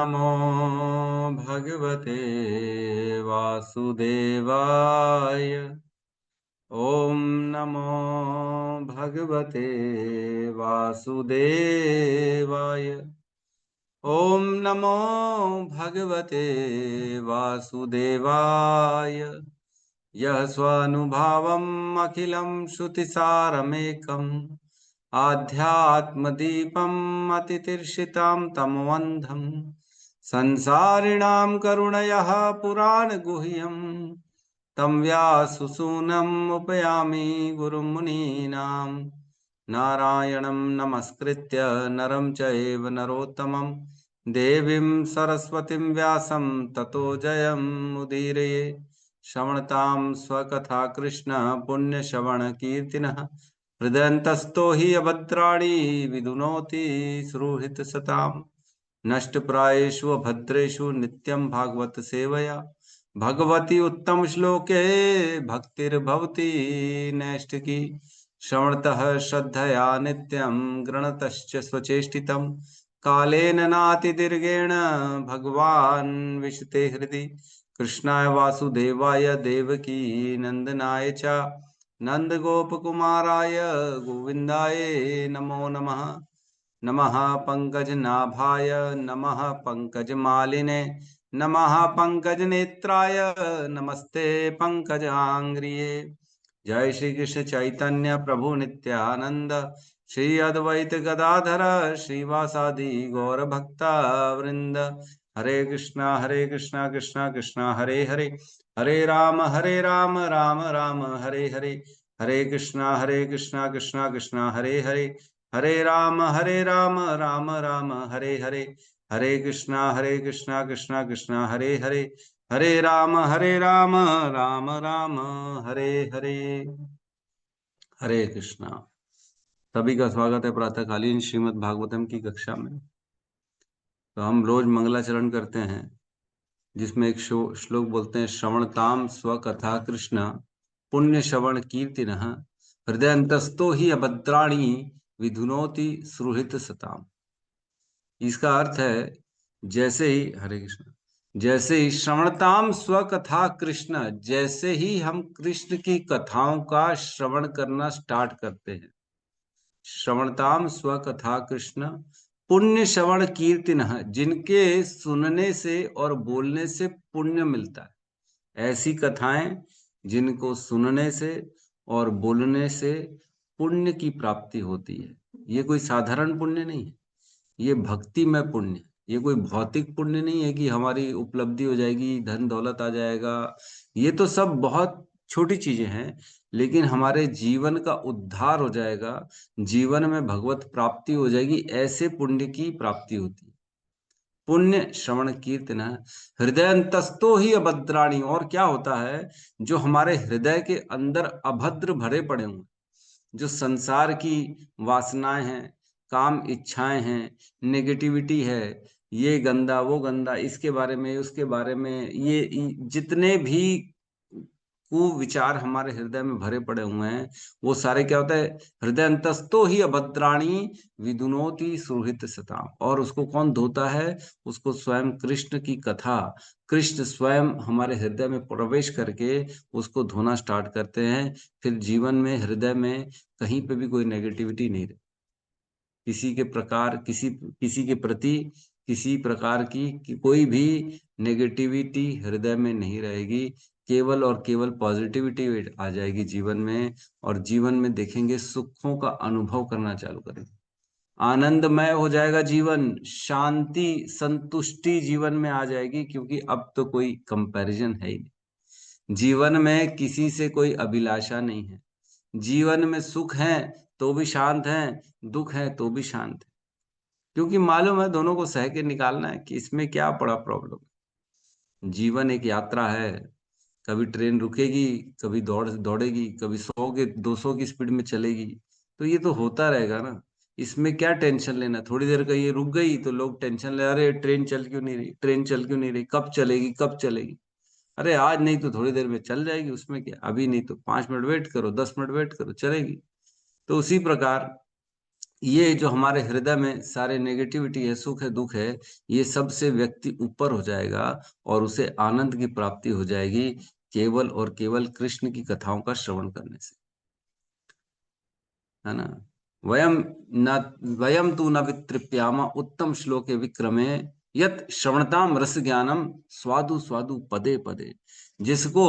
नमो भगवते वासुदेवाय। ओम नमो भगवते वासुदेवाय। ओम नमो भगवते वासुदेवाय। यः स्वानुभावम् अखिलं श्रुतिसारमेकम् आध्यात्मदीपम् अतितीर्षितां तमोऽन्धम् संसारिणां करुणयः पुराणगुह्यम् तं व्याससूनम् उपयामि गुरुं मुनीनां। नारायणं नमस्कृत्य नरं चैव नरोत्तमं देवीं सरस्वतीं व्यासं ततो जयमुदीरये। श्रवणतां स्वकथा कृष्ण पुण्यश्रवण कीर्तिनः हृदयन्तस्तो हि अभद्राणि विदुनोति सुहृत् सताम्। नष्टप्रायेषु भद्रेषु नित्यं भागवत सेवया भगवती उत्तम श्लोके भक्तिर्भवति नैष्ठिकी। श्रवणतः श्रद्धया नित्यं गृणतश्च स्वचेष्टितं कालेन नातिदीर्घेण भगवान् विशते हृदि। कृष्णाय वासुदेवाय देवकी नंदनाय च नंदगोपकुमाराय गोविन्दाय नमो नमः। नमः पंकजनाभाय नमः पंकजमालिने नमः पंकजनेत्राय नमस्ते पंकजांग्रिये। जय श्री कृष्ण चैतन्य प्रभु नित्यानंद श्री अद्वैत गदाधर श्रीवासादि गौर भक्ता वृंद। हरे कृष्णा कृष्णा कृष्णा हरे हरे, हरे राम राम राम हरे हरे। हरे कृष्णा कृष्णा कृष्णा हरे हरे, हरे राम राम राम हरे हरे। हरे कृष्णा कृष्णा कृष्णा हरे हरे, हरे राम राम राम हरे हरे। हरे कृष्णा। सभी का स्वागत है प्रातःकालीन श्रीमद् भागवतम की कक्षा में। तो हम रोज मंगलाचरण करते हैं जिसमें एक श्लोक बोलते हैं, श्रवणताम स्वकथा कृष्ण पुण्य श्रवण कीर्तिनः हृदयंतस्तो ही अभद्राणि विधुनोति सुहृत सताम। इसका अर्थ है, जैसे ही हरे कृष्ण, जैसे ही श्रवणताम स्वकथा कृष्ण, जैसे ही हम कृष्ण की कथाओं का श्रवण करना स्टार्ट करते हैं, श्रवणताम स्वकथा कृष्ण पुण्य श्रवण कीर्तिन, जिनके सुनने से और बोलने से पुण्य मिलता है। ऐसी कथाएं जिनको सुनने से और बोलने से पुण्य की प्राप्ति होती है। ये कोई साधारण पुण्य नहीं है, ये भक्ति में पुण्य। ये कोई भौतिक पुण्य नहीं है कि हमारी उपलब्धि हो जाएगी, धन दौलत आ जाएगा। ये तो सब बहुत छोटी चीजें हैं, लेकिन हमारे जीवन का उद्धार हो जाएगा, जीवन में भगवत प्राप्ति हो जाएगी, ऐसे पुण्य की प्राप्ति होती है। पुण्य श्रवण कीर्तन हृदय अंतस्तो ही अभद्राणी। और क्या होता है, जो हमारे हृदय के अंदर अभद्र भरे पड़े हुए, जो संसार की वासनाएं हैं, काम इच्छाएं हैं, नेगेटिविटी है, ये गंदा वो गंदा, इसके बारे में उसके बारे में, ये जितने भी कुविचार हमारे हृदय में भरे पड़े हुए हैं, वो सारे क्या होता है, हृदय अंतस्तो ही अभद्राणी विदुनोति सुहृत सताम। और उसको कौन धोता है, उसको स्वयं कृष्ण की कथा, कृष्ण स्वयं हमारे हृदय में प्रवेश करके उसको धोना स्टार्ट करते हैं। फिर जीवन में, हृदय में कहीं पे भी कोई नेगेटिविटी नहीं रहती, किसी के प्रकार, किसी के प्रति किसी प्रकार की कोई भी नेगेटिविटी हृदय में नहीं रहेगी। केवल और केवल पॉजिटिविटी आ जाएगी जीवन में, और जीवन में देखेंगे सुखों का अनुभव करना चालू करेंगे, आनंदमय हो जाएगा जीवन, शांति संतुष्टि जीवन में आ जाएगी, क्योंकि अब तो कोई कंपैरिजन है ही नहीं। जीवन में किसी से कोई अभिलाषा नहीं है, जीवन में सुख है तो भी शांत है, दुख है तो भी शांत है, क्योंकि मालूम है दोनों को सह के निकालना है कि इसमें क्या बड़ा प्रॉब्लम है। जीवन एक यात्रा है, कभी ट्रेन रुकेगी, कभी दौड़ेगी, कभी 100 के 200 की स्पीड में चलेगी, तो ये तो होता रहेगा ना। इसमें क्या टेंशन लेना, थोड़ी देर का ये रुक गई तो लोग टेंशन ले, अरे ट्रेन चल क्यों नहीं रही, ट्रेन चल क्यों नहीं रही, कब चलेगी कब चलेगी। अरे आज नहीं तो थोड़ी देर में चल जाएगी, उसमें क्या, अभी नहीं तो 5 मिनट वेट करो, 10 मिनट वेट करो, चलेगी। तो उसी प्रकार ये जो हमारे हृदय में सारे नेगेटिविटी है, सुख है, दुख है, ये सब से व्यक्ति ऊपर हो जाएगा और उसे आनंद की प्राप्ति हो जाएगी केवल और केवल कृष्ण की कथाओं का श्रवण करने से, है ना। वयम न वयम तु न वितृप्यामा उत्तम श्लोके विक्रमे यत श्रवणताम रस ज्ञानम स्वादु स्वादु पदे पदे। जिसको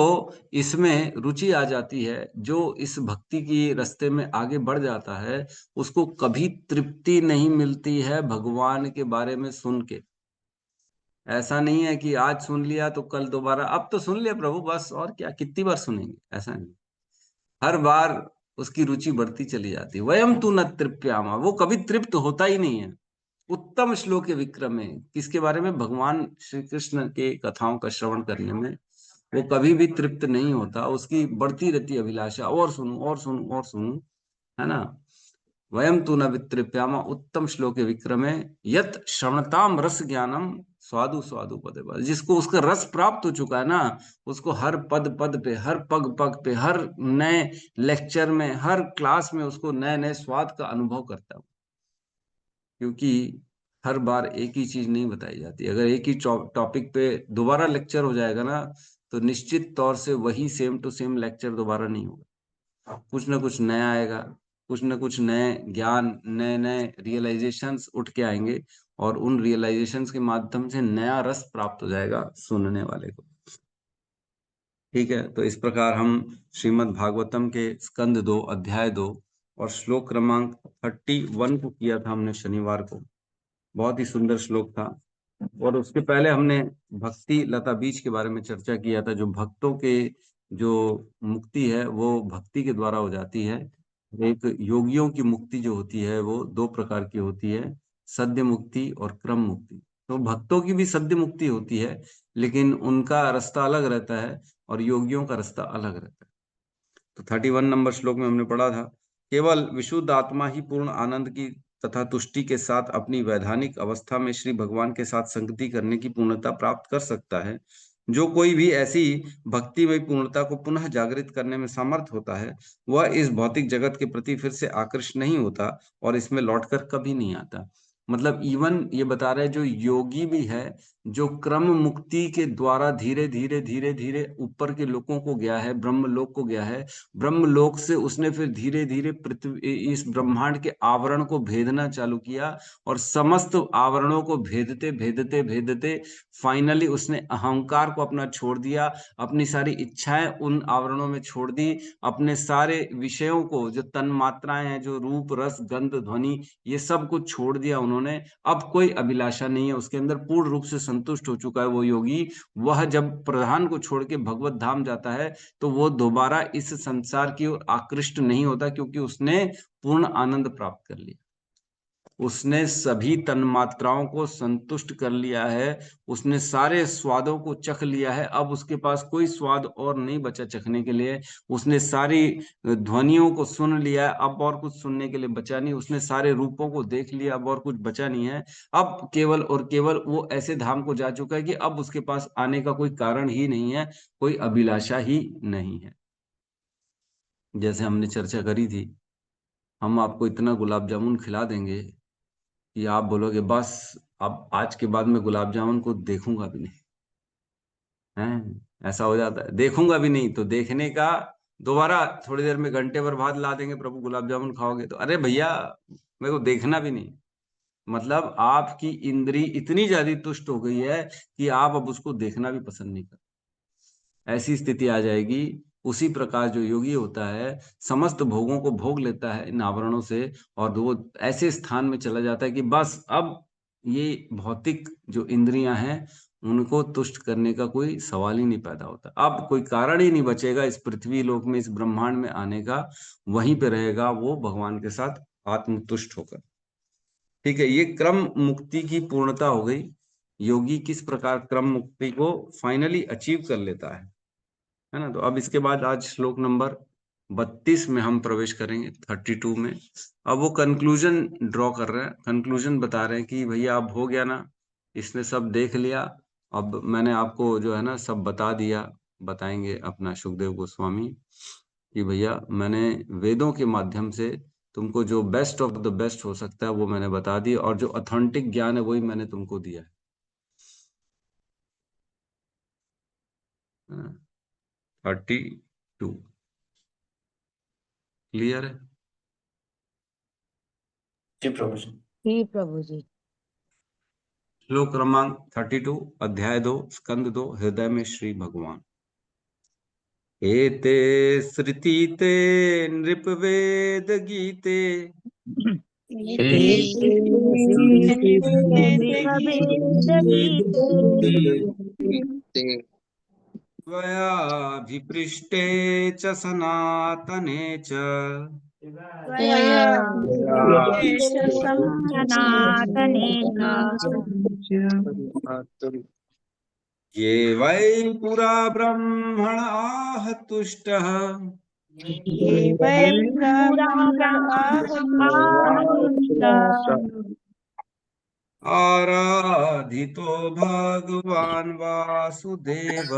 इसमें रुचि आ जाती है, जो इस भक्ति की रास्ते में आगे बढ़ जाता है, उसको कभी तृप्ति नहीं मिलती है भगवान के बारे में सुन के। ऐसा नहीं है कि आज सुन लिया तो कल दोबारा, अब तो सुन लिया प्रभु बस, और क्या, कितनी बार सुनेंगे, ऐसा नहीं। हर बार उसकी रुचि बढ़ती चली जाती है। वयम तु न तृप्यामा, वो कभी तृप्त होता ही नहीं है। उत्तम श्लोक के विक्रम में, किसके बारे में, भगवान श्री कृष्ण के कथाओं का श्रवण करने में वो कभी भी तृप्त नहीं होता, उसकी बढ़ती रहती अभिलाषा, और सुनूं और सुनूं और सुनूं, है ना। वयम तु न वितृप्यामा उत्तम श्लोके विक्रमे यत श्रवणताम रस ज्ञानम स्वादु स्वादु पदे पदे। जिसको उसका रस प्राप्त हो चुका है ना, उसको हर पद पद पे, हर पग पग पे, हर नए लेक्चर में, हर क्लास में उसको नए नए स्वाद का अनुभव करता हूँ। क्योंकि हर बार एक ही चीज नहीं बताई जाती। अगर एक ही टॉपिक पे दोबारा लेक्चर हो जाएगा ना, तो निश्चित तौर से वही सेम टू सेम लेक्चर दोबारा नहीं होगा। कुछ ना कुछ नया आएगा, कुछ ना कुछ नए ज्ञान, नए नए रियलाइजेशंस उठ के आएंगे, और उन रियलाइजेशंस के माध्यम से नया रस प्राप्त हो जाएगा सुनने वाले को। ठीक है, तो इस प्रकार हम श्रीमद् भागवतम के स्कंद 2 अध्याय 2 और श्लोक क्रमांक 31 को किया था हमने शनिवार को। बहुत ही सुंदर श्लोक था। और उसके पहले हमने भक्ति लता बीज के बारे में चर्चा किया था। जो भक्तों के जो मुक्ति है वो भक्ति के द्वारा हो जाती है। एक योगियों की मुक्ति जो होती है वो दो प्रकार की होती है, सद्य मुक्ति और क्रम मुक्ति। तो भक्तों की भी सद्य मुक्ति होती है, लेकिन उनका रास्ता अलग रहता है और योगियों का रास्ता अलग रहता है। तो 31 नंबर श्लोक में हमने पढ़ा था, केवल विशुद्ध आत्मा ही पूर्ण आनंद की तथा तुष्टि के साथ अपनी वैधानिक अवस्था में श्री भगवान के साथ संगति करने की पूर्णता प्राप्त कर सकता है। जो कोई भी ऐसी भक्तिमय पूर्णता को पुनः जागृत करने में समर्थ होता है, वह इस भौतिक जगत के प्रति फिर से आकृष्ट नहीं होता और इसमें लौटकर कभी नहीं आता। मतलब इवन ये बता रहे हैं, जो योगी भी है, जो क्रम मुक्ति के द्वारा धीरे धीरे धीरे धीरे ऊपर के लोकों को गया है, ब्रह्म लोक को गया है, ब्रह्म लोक से उसने फिर धीरे धीरे पृथ्वी, इस ब्रह्मांड के आवरण को भेदना चालू किया, और समस्त आवरणों को भेदते भेदते भेदते फाइनली उसने अहंकार को अपना छोड़ दिया, अपनी सारी इच्छाएं उन आवरणों में छोड़ दी, अपने सारे विषयों को, जो तन मात्राएं हैं, जो रूप रस गंध ध्वनि, ये सब कुछ छोड़ दिया उन्होंने। अब कोई अभिलाषा नहीं है उसके अंदर, पूर्ण रूप से संतुष्ट हो चुका है वो योगी। वह जब प्रधान को छोड़ के भगवत धाम जाता है, तो वो दोबारा इस संसार की ओर आकृष्ट नहीं होता, क्योंकि उसने पूर्ण आनंद प्राप्त कर लिया। उसने सभी तन्मात्राओं को संतुष्ट कर लिया है, उसने सारे स्वादों को चख लिया है। अब उसके पास कोई स्वाद और नहीं बचा चखने के लिए। उसने सारी ध्वनियों को सुन लिया है, अब और कुछ सुनने के लिए बचा नहीं। उसने सारे रूपों को देख लिया, अब और कुछ बचा नहीं है। अब केवल और केवल वो ऐसे धाम को जा चुका है कि अब उसके पास आने का कोई कारण ही नहीं है, कोई अभिलाषा ही नहीं है। जैसे हमने चर्चा करी थी, हम आपको इतना गुलाब जामुन खिला देंगे कि आप बोलोगे बस, अब आज के बाद मैं गुलाब जामुन को देखूंगा भी नहीं। है, ऐसा हो जाता है। देखूंगा भी नहीं तो देखने का, दोबारा थोड़ी देर में घंटे भर बाद ला देंगे, प्रभु गुलाब जामुन खाओगे, तो अरे भैया मेरे को देखना भी नहीं। मतलब आपकी इंद्री इतनी ज्यादा तुष्ट हो गई है कि आप अब उसको देखना भी पसंद नहीं करते। ऐसी स्थिति आ जाएगी। उसी प्रकार जो योगी होता है, समस्त भोगों को भोग लेता है इन आवरणों से, और वो ऐसे स्थान में चला जाता है कि बस अब ये भौतिक जो इंद्रियां हैं, उनको तुष्ट करने का कोई सवाल ही नहीं पैदा होता। अब कोई कारण ही नहीं बचेगा इस पृथ्वी लोक में, इस ब्रह्मांड में आने का। वहीं पे रहेगा वो भगवान के साथ आत्मतुष्ट होकर। ठीक है, ये क्रम मुक्ति की पूर्णता हो गई। योगी किस प्रकार क्रम मुक्ति को फाइनली अचीव कर लेता है ना। तो अब इसके बाद आज श्लोक नंबर 32 में हम प्रवेश करेंगे, 32 में। अब वो कंक्लूजन ड्रॉ कर रहे हैं, कंक्लूजन बता रहे हैं कि भैया अब हो गया ना, इसने सब देख लिया, अब मैंने आपको जो है ना सब बता दिया। बताएंगे अपना सुखदेव गोस्वामी कि भैया मैंने वेदों के माध्यम से तुमको जो बेस्ट ऑफ द बेस्ट हो सकता है वो मैंने बता दिया, और जो ऑथेंटिक ज्ञान है वही मैंने तुमको दिया है। 32 क्लियर है? जी प्रभु जी। जी प्रभु जी। श्लोक क्रमांक 32, अध्याय 2, स्कंद 2, हृदय में श्री भगवान। एते श्रुतिते नृपवेद गीते त्वयाभिपृष्टे च सनातने च सनातने ये वै पुरा ब्रह्मण आह तुष्टः आराधितो भगवान् वासुदेव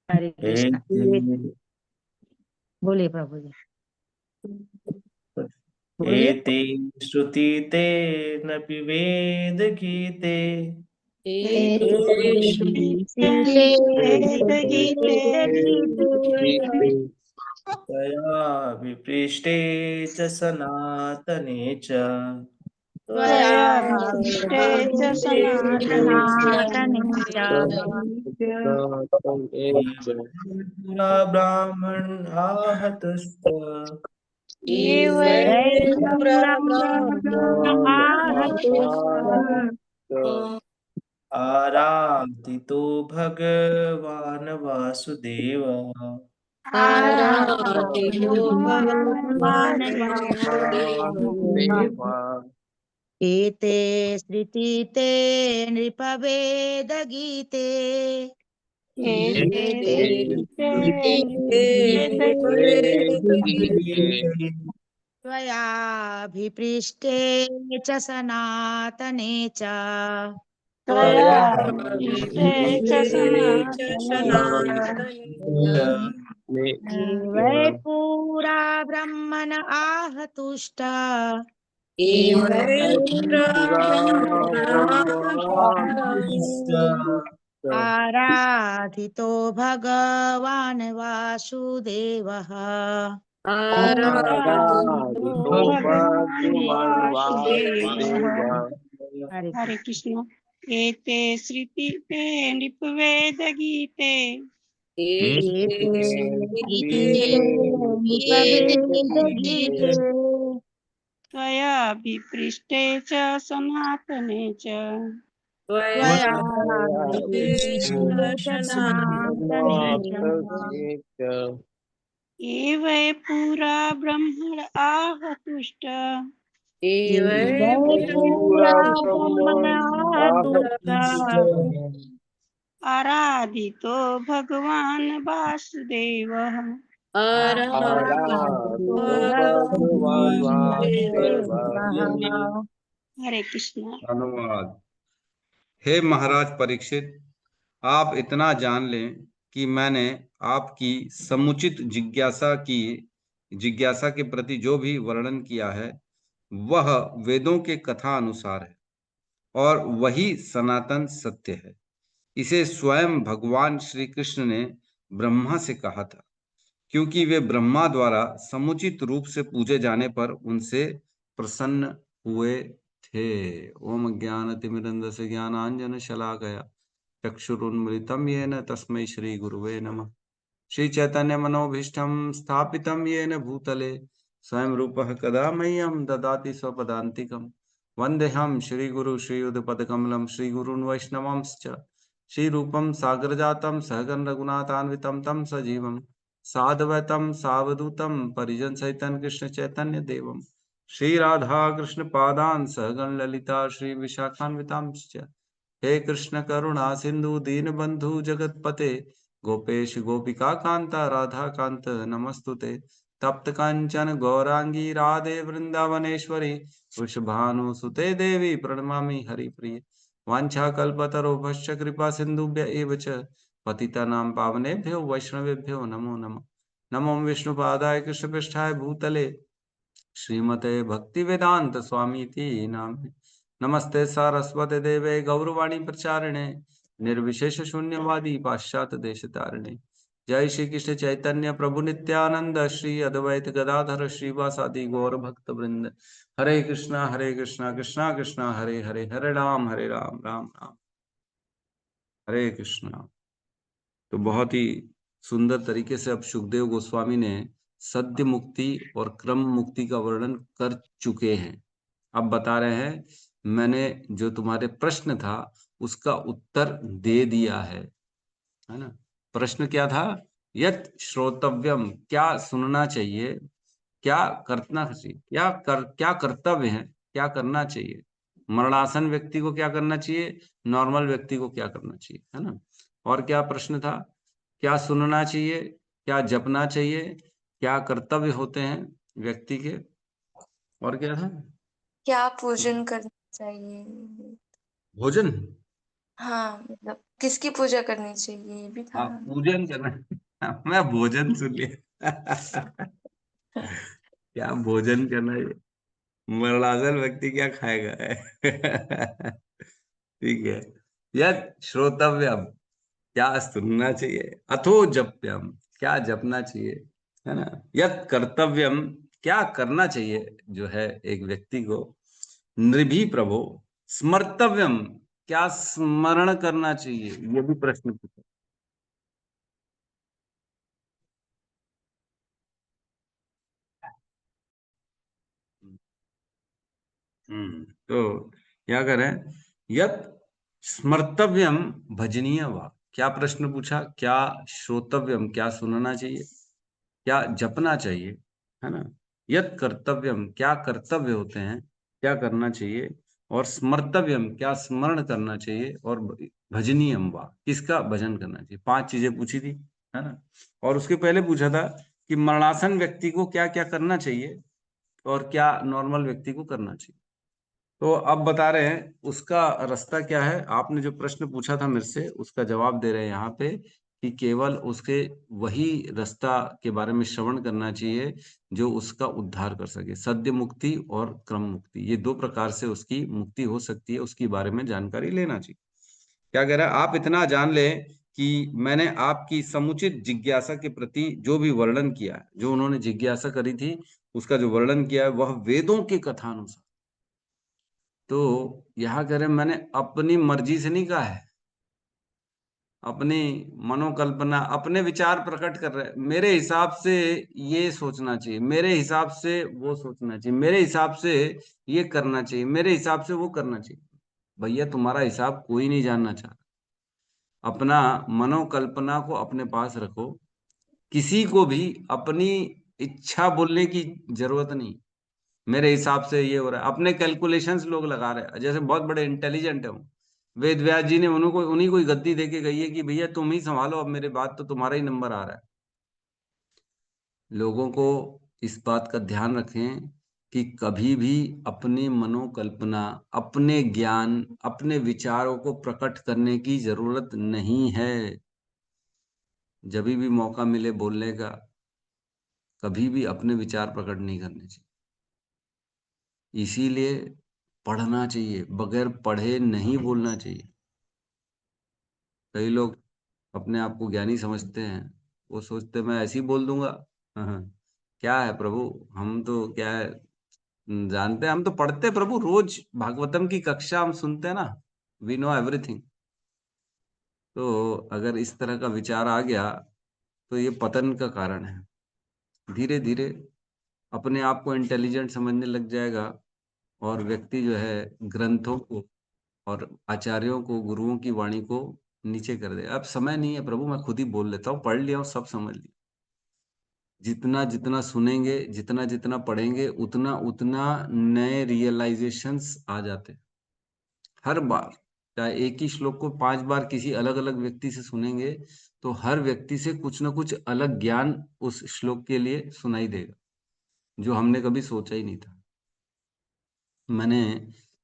हरे कृष्ण। बोलिए प्रभु जी। एते श्रुतिते नपि वेद गीते तया विपृष्टे च सनातने च पुरा ब्राह्मण आहतुष्ट आराधितो भगवान् वासुदेव एते श्रुतिते नृपवेद गीते त्वयाभिपृष्टे च सनातने च वै पुरा ब्रह्मण आहतुष्ट आराधितो भगवान् वासुदेवः। हरे कृष्ण। एते श्रुति ते नृपवेद गीते त्वया विपृष्टे च सनातने च ये वै पुरा ब्रह्मण आहतुष्ट आराधितो भगवान् वासुदेवः। हरे कृष्ण। धन्यवाद। हे महाराज परीक्षित, आप इतना जान लें कि मैंने आपकी समुचित जिज्ञासा के प्रति जो भी वर्णन किया है वह वेदों के कथा अनुसार है और वही सनातन सत्य है। इसे स्वयं भगवान श्री कृष्ण ने ब्रह्मा से कहा था, क्योंकि वे ब्रह्मा द्वारा समुचित रूप से पूजे जाने पर उनसे प्रसन्न हुए थे। ओम ज्ञानतिमिरन्धस्य ज्ञानांजन शलाकया चक्षुरुन्मिलितं येन तस्मै श्री गुरुवे नमः। श्री चैतन्य मनोभीष्टं स्थापितं येन भूतले स्वयं रूपः कदा मह्यं ददाति स्वपदान्तिकम्। वन्देऽहं श्रीगुरु श्रीयुतपदकमलं श्रीगुरून् वैष्णवांश्च श्रीरूपं सागरजातं सहगण रघुनाथान्वितं तं सजीवं साद्वैतं सावधूतं परिजन सहितं कृष्ण चैतन्य देवं श्री राधा कृष्ण पादान् सहगण ललिता श्री विशाखान्वितांश्च। हे कृष्ण करुणा सिंधु दीनबंधु जगतपते गोपेश गोपिका कांता राधा कांत नमस्तुते। तप्त कांचन गौरांगी राधे वृंदावनेश्वरी वृषभानुसुते देवी प्रणमामि हरिप्रिये। वाञ्छाकल्पतरुभ्यश्च कृपा सिन्धुभ्य एव च पतितानां पावनेभ्यो वैष्णवेभ्यो नमो नमः। नमो विष्णुपादाय कृष्णपृष्ठाय भूतले श्रीमते भक्ति वेदांत स्वामी इति नामिने। नमस्ते सारस्वते देवे गौरवाणी प्रचारिणे निर्विशेष शून्यवादी पाश्चात्य देश तारिणे। जय श्री कृष्ण चैतन्य प्रभु नित्यानंद श्री अद्वैत गदाधर श्रीवासादि गौर भक्त वृंद। हरे कृष्णा कृष्णा कृष्णा हरे हरे, हरे राम राम राम हरे कृष्णा। तो बहुत ही सुंदर तरीके से अब सुखदेव गोस्वामी ने सद्य मुक्ति और क्रम मुक्ति का वर्णन कर चुके हैं। अब बता रहे हैं मैंने जो तुम्हारे प्रश्न था उसका उत्तर दे दिया है ना। प्रश्न क्या था? यत् श्रोतव्यम, क्या सुनना चाहिए, क्या करना चाहिए, क्या कर्तव्य है, क्या करना चाहिए। मरणासन व्यक्ति को क्या करना चाहिए, नॉर्मल व्यक्ति को क्या करना चाहिए, है ना। और क्या प्रश्न था? क्या सुनना चाहिए, क्या जपना चाहिए, क्या कर्तव्य होते हैं व्यक्ति के, और क्या था? क्या पूजन करना चाहिए। भोजन, हाँ मतलब किसकी पूजा करनी चाहिए ये भी था। हाँ पूजन करना मैं भोजन सुन लिया क्या भोजन करना है? मरणासन व्यक्ति क्या खाएगा ठीक है। यह श्रोतव्यम, क्या सुनना चाहिए, अथो जप्यम, क्या जपना चाहिए, है ना। यत कर्तव्यम, क्या करना चाहिए जो है एक व्यक्ति को। नृभि प्रभो स्मर्तव्यम, क्या स्मरण करना चाहिए, ये भी प्रश्न पूछा। तो क्या करें? यत स्मर्तव्यम भजनीय वा, क्या प्रश्न पूछा? क्या श्रोतव्यम, क्या सुनना चाहिए, क्या जपना चाहिए, है ना। यत कर्तव्यम, क्या कर्तव्य होते हैं, क्या करना चाहिए। और स्मर्तव्यम, क्या स्मरण करना चाहिए। और भजनीयम वा, किसका भजन करना चाहिए। 5 चीजें पूछी थी, है ना। और उसके पहले पूछा था कि मरणासन व्यक्ति को क्या क्या करना चाहिए और क्या नॉर्मल व्यक्ति को करना चाहिए। तो अब बता रहे हैं उसका रास्ता क्या है। आपने जो प्रश्न पूछा था मेरे से उसका जवाब दे रहे हैं यहाँ पे कि केवल उसके वही रास्ता के बारे में श्रवण करना चाहिए जो उसका उद्धार कर सके। सद्य मुक्ति और क्रम मुक्ति, ये 2 प्रकार से उसकी मुक्ति हो सकती है, उसके बारे में जानकारी लेना चाहिए। क्या कह रहा है? आप इतना जान ले कि मैंने आपकी समुचित जिज्ञासा के प्रति जो भी वर्णन किया है, जो उन्होंने जिज्ञासा करी थी उसका जो वर्णन किया है वह वेदों के कथानुसार। तो यहां कह रहे मैंने अपनी मर्जी से नहीं कहा है, अपनी मनोकल्पना, अपने विचार प्रकट कर रहे। मेरे हिसाब से ये सोचना चाहिए, मेरे हिसाब से वो सोचना चाहिए, मेरे हिसाब से ये करना चाहिए, मेरे हिसाब से वो करना चाहिए। भैया तुम्हारा हिसाब कोई नहीं जानना चाह रहा। अपना मनोकल्पना को अपने पास रखो। किसी को भी अपनी इच्छा बोलने की जरूरत नहीं। मेरे हिसाब से ये हो रहा है, अपने कैलकुलेशंस लोग लगा रहे हैं। जैसे बहुत बड़े इंटेलिजेंट है वो, वेद व्यास जी ने उन्हीं को ही गद्दी देके गई है कि भैया तुम ही संभालो अब मेरे बात, तो तुम्हारा ही नंबर आ रहा है। लोगों को इस बात का ध्यान रखें कि कभी भी अपनी मनोकल्पना, अपने ज्ञान, अपने विचारों को प्रकट करने की जरूरत नहीं है। जब भी मौका मिले बोलने का, कभी भी अपने विचार प्रकट नहीं करने चाहिए। इसीलिए पढ़ना चाहिए, बगैर पढ़े नहीं बोलना चाहिए। कई लोग अपने आप को ज्ञानी समझते हैं, वो सोचते मैं ऐसे ही बोल दूंगा। हाँ, क्या है प्रभु, हम तो क्या है जानते हैं, हम तो पढ़ते हैं प्रभु, रोज भागवतम की कक्षा हम सुनते हैं ना, वी नो एवरीथिंग। तो अगर इस तरह का विचार आ गया तो ये पतन का कारण है। धीरे धीरे अपने आप को इंटेलिजेंट समझने लग जाएगा और व्यक्ति जो है ग्रंथों को और आचार्यों को, गुरुओं की वाणी को नीचे कर दे। अब समय नहीं है प्रभु, मैं खुद ही बोल लेता हूँ, पढ़ लिया हूँ, सब समझ लिया। जितना जितना सुनेंगे, जितना जितना पढ़ेंगे, उतना उतना नए रियलाइजेशंस आ जाते हैं। हर बार चाहे एक ही श्लोक को 5 बार किसी अलग अलग व्यक्ति से सुनेंगे तो हर व्यक्ति से कुछ ना कुछ अलग ज्ञान उस श्लोक के लिए सुनाई देगा जो हमने कभी सोचा ही नहीं था। मैंने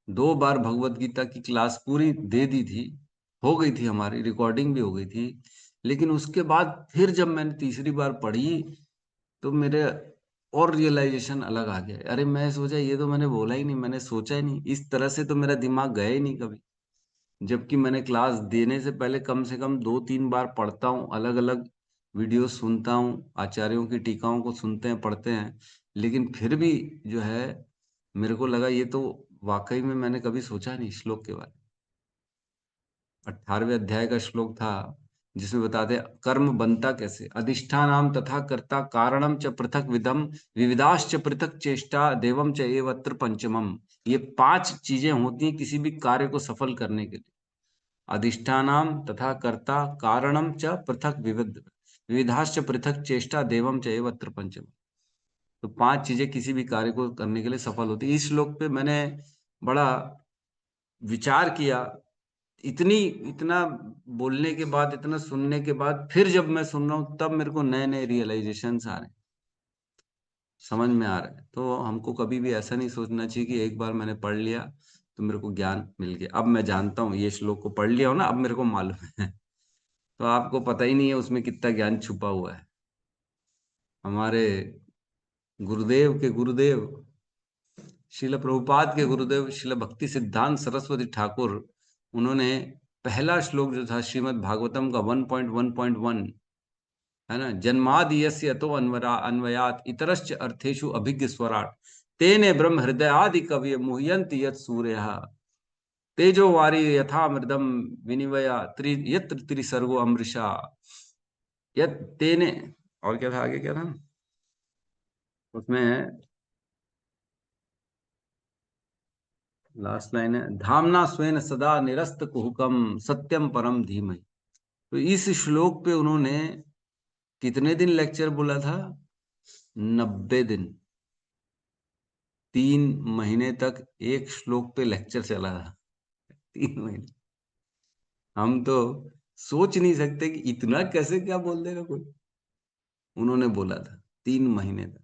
2 बार भगवत गीता की क्लास पूरी दे दी थी, हो गई थी, हमारी रिकॉर्डिंग भी हो गई थी, लेकिन उसके बाद फिर जब मैंने तीसरी बार पढ़ी तो मेरे और रियलाइजेशन अलग आ गया। अरे मैं सोचा ये तो मैंने बोला ही नहीं, मैंने सोचा ही नहीं, इस तरह से तो मेरा दिमाग गया ही नहीं कभी। जबकि मैंने क्लास देने से कम 2-3 बार पढ़ता हूँ, अलग अलग वीडियो सुनता हूँ, आचार्यों की टीकाओं को सुनते हैं, पढ़ते हैं, लेकिन फिर भी जो है मेरे को लगा ये तो वाकई में मैंने कभी सोचा नहीं श्लोक के बारे में। 18वें अध्याय का श्लोक था जिसमें बताते कर्म बनता कैसे, अधिष्ठानाम तथा कर्ता कारणम च पृथक विधम विविधाश्च पृथक चेष्टा देवम च एवत्र पंचमम। ये 5 चीजें होती हैं किसी भी कार्य को सफल करने के लिए। अधिष्ठानाम तथा कर्ता कारणम च पृथक विविधाश्च पृथक चेष्टा देवम च एवत्र पंचमम। तो 5 चीजें किसी भी कार्य को करने के लिए सफल होती है। इस श्लोक पे मैंने बड़ा विचार किया। इतना बोलने के बाद, इतना सुनने के बाद फिर जब मैं सुन रहा हूँ तब मेरे को नए नए रियलाइजेशन आ रहे हैं, समझ में आ रहा है। तो हमको कभी भी ऐसा नहीं सोचना चाहिए कि एक बार मैंने पढ़ लिया तो मेरे को ज्ञान मिल गया, अब मैं जानता हूँ, ये श्लोक को पढ़ लिया हो ना, अब मेरे को मालूम है। तो आपको पता ही नहीं है उसमें कितना ज्ञान छुपा हुआ है। हमारे गुरुदेव के गुरुदेव शिल प्रभुपाद के गुरुदेव शिल भक्ति सिद्धांत सरस्वती ठाकुर, उन्होंने पहला श्लोक जो था श्रीमद् भागवतम का 1.1.1 है ना, जन्मादि यस्य यतो अन्वयात इतरश्च अर्थेषु अभिज्ञ स्वराट तेने ब्रह्म हृदय आदि कवि मुह्यन्ति यत् सूर्यः तेजो वारी यथा मृदम विनिवया यत्र त्रिसर्गो अमृषा यत् तेने। और क्या था आगे, क्या था उसमें, लास्ट लाइन है, धामना स्वेन सदा निरस्त कुहुकम सत्यम परम धीमहि। तो इस श्लोक पे उन्होंने कितने दिन लेक्चर बोला था? 90 दिन, 3 महीने तक एक श्लोक पे लेक्चर चला था। 3 महीने। हम तो सोच नहीं सकते कि इतना कैसे क्या बोल देगा कोई। उन्होंने बोला था 3 महीने तक।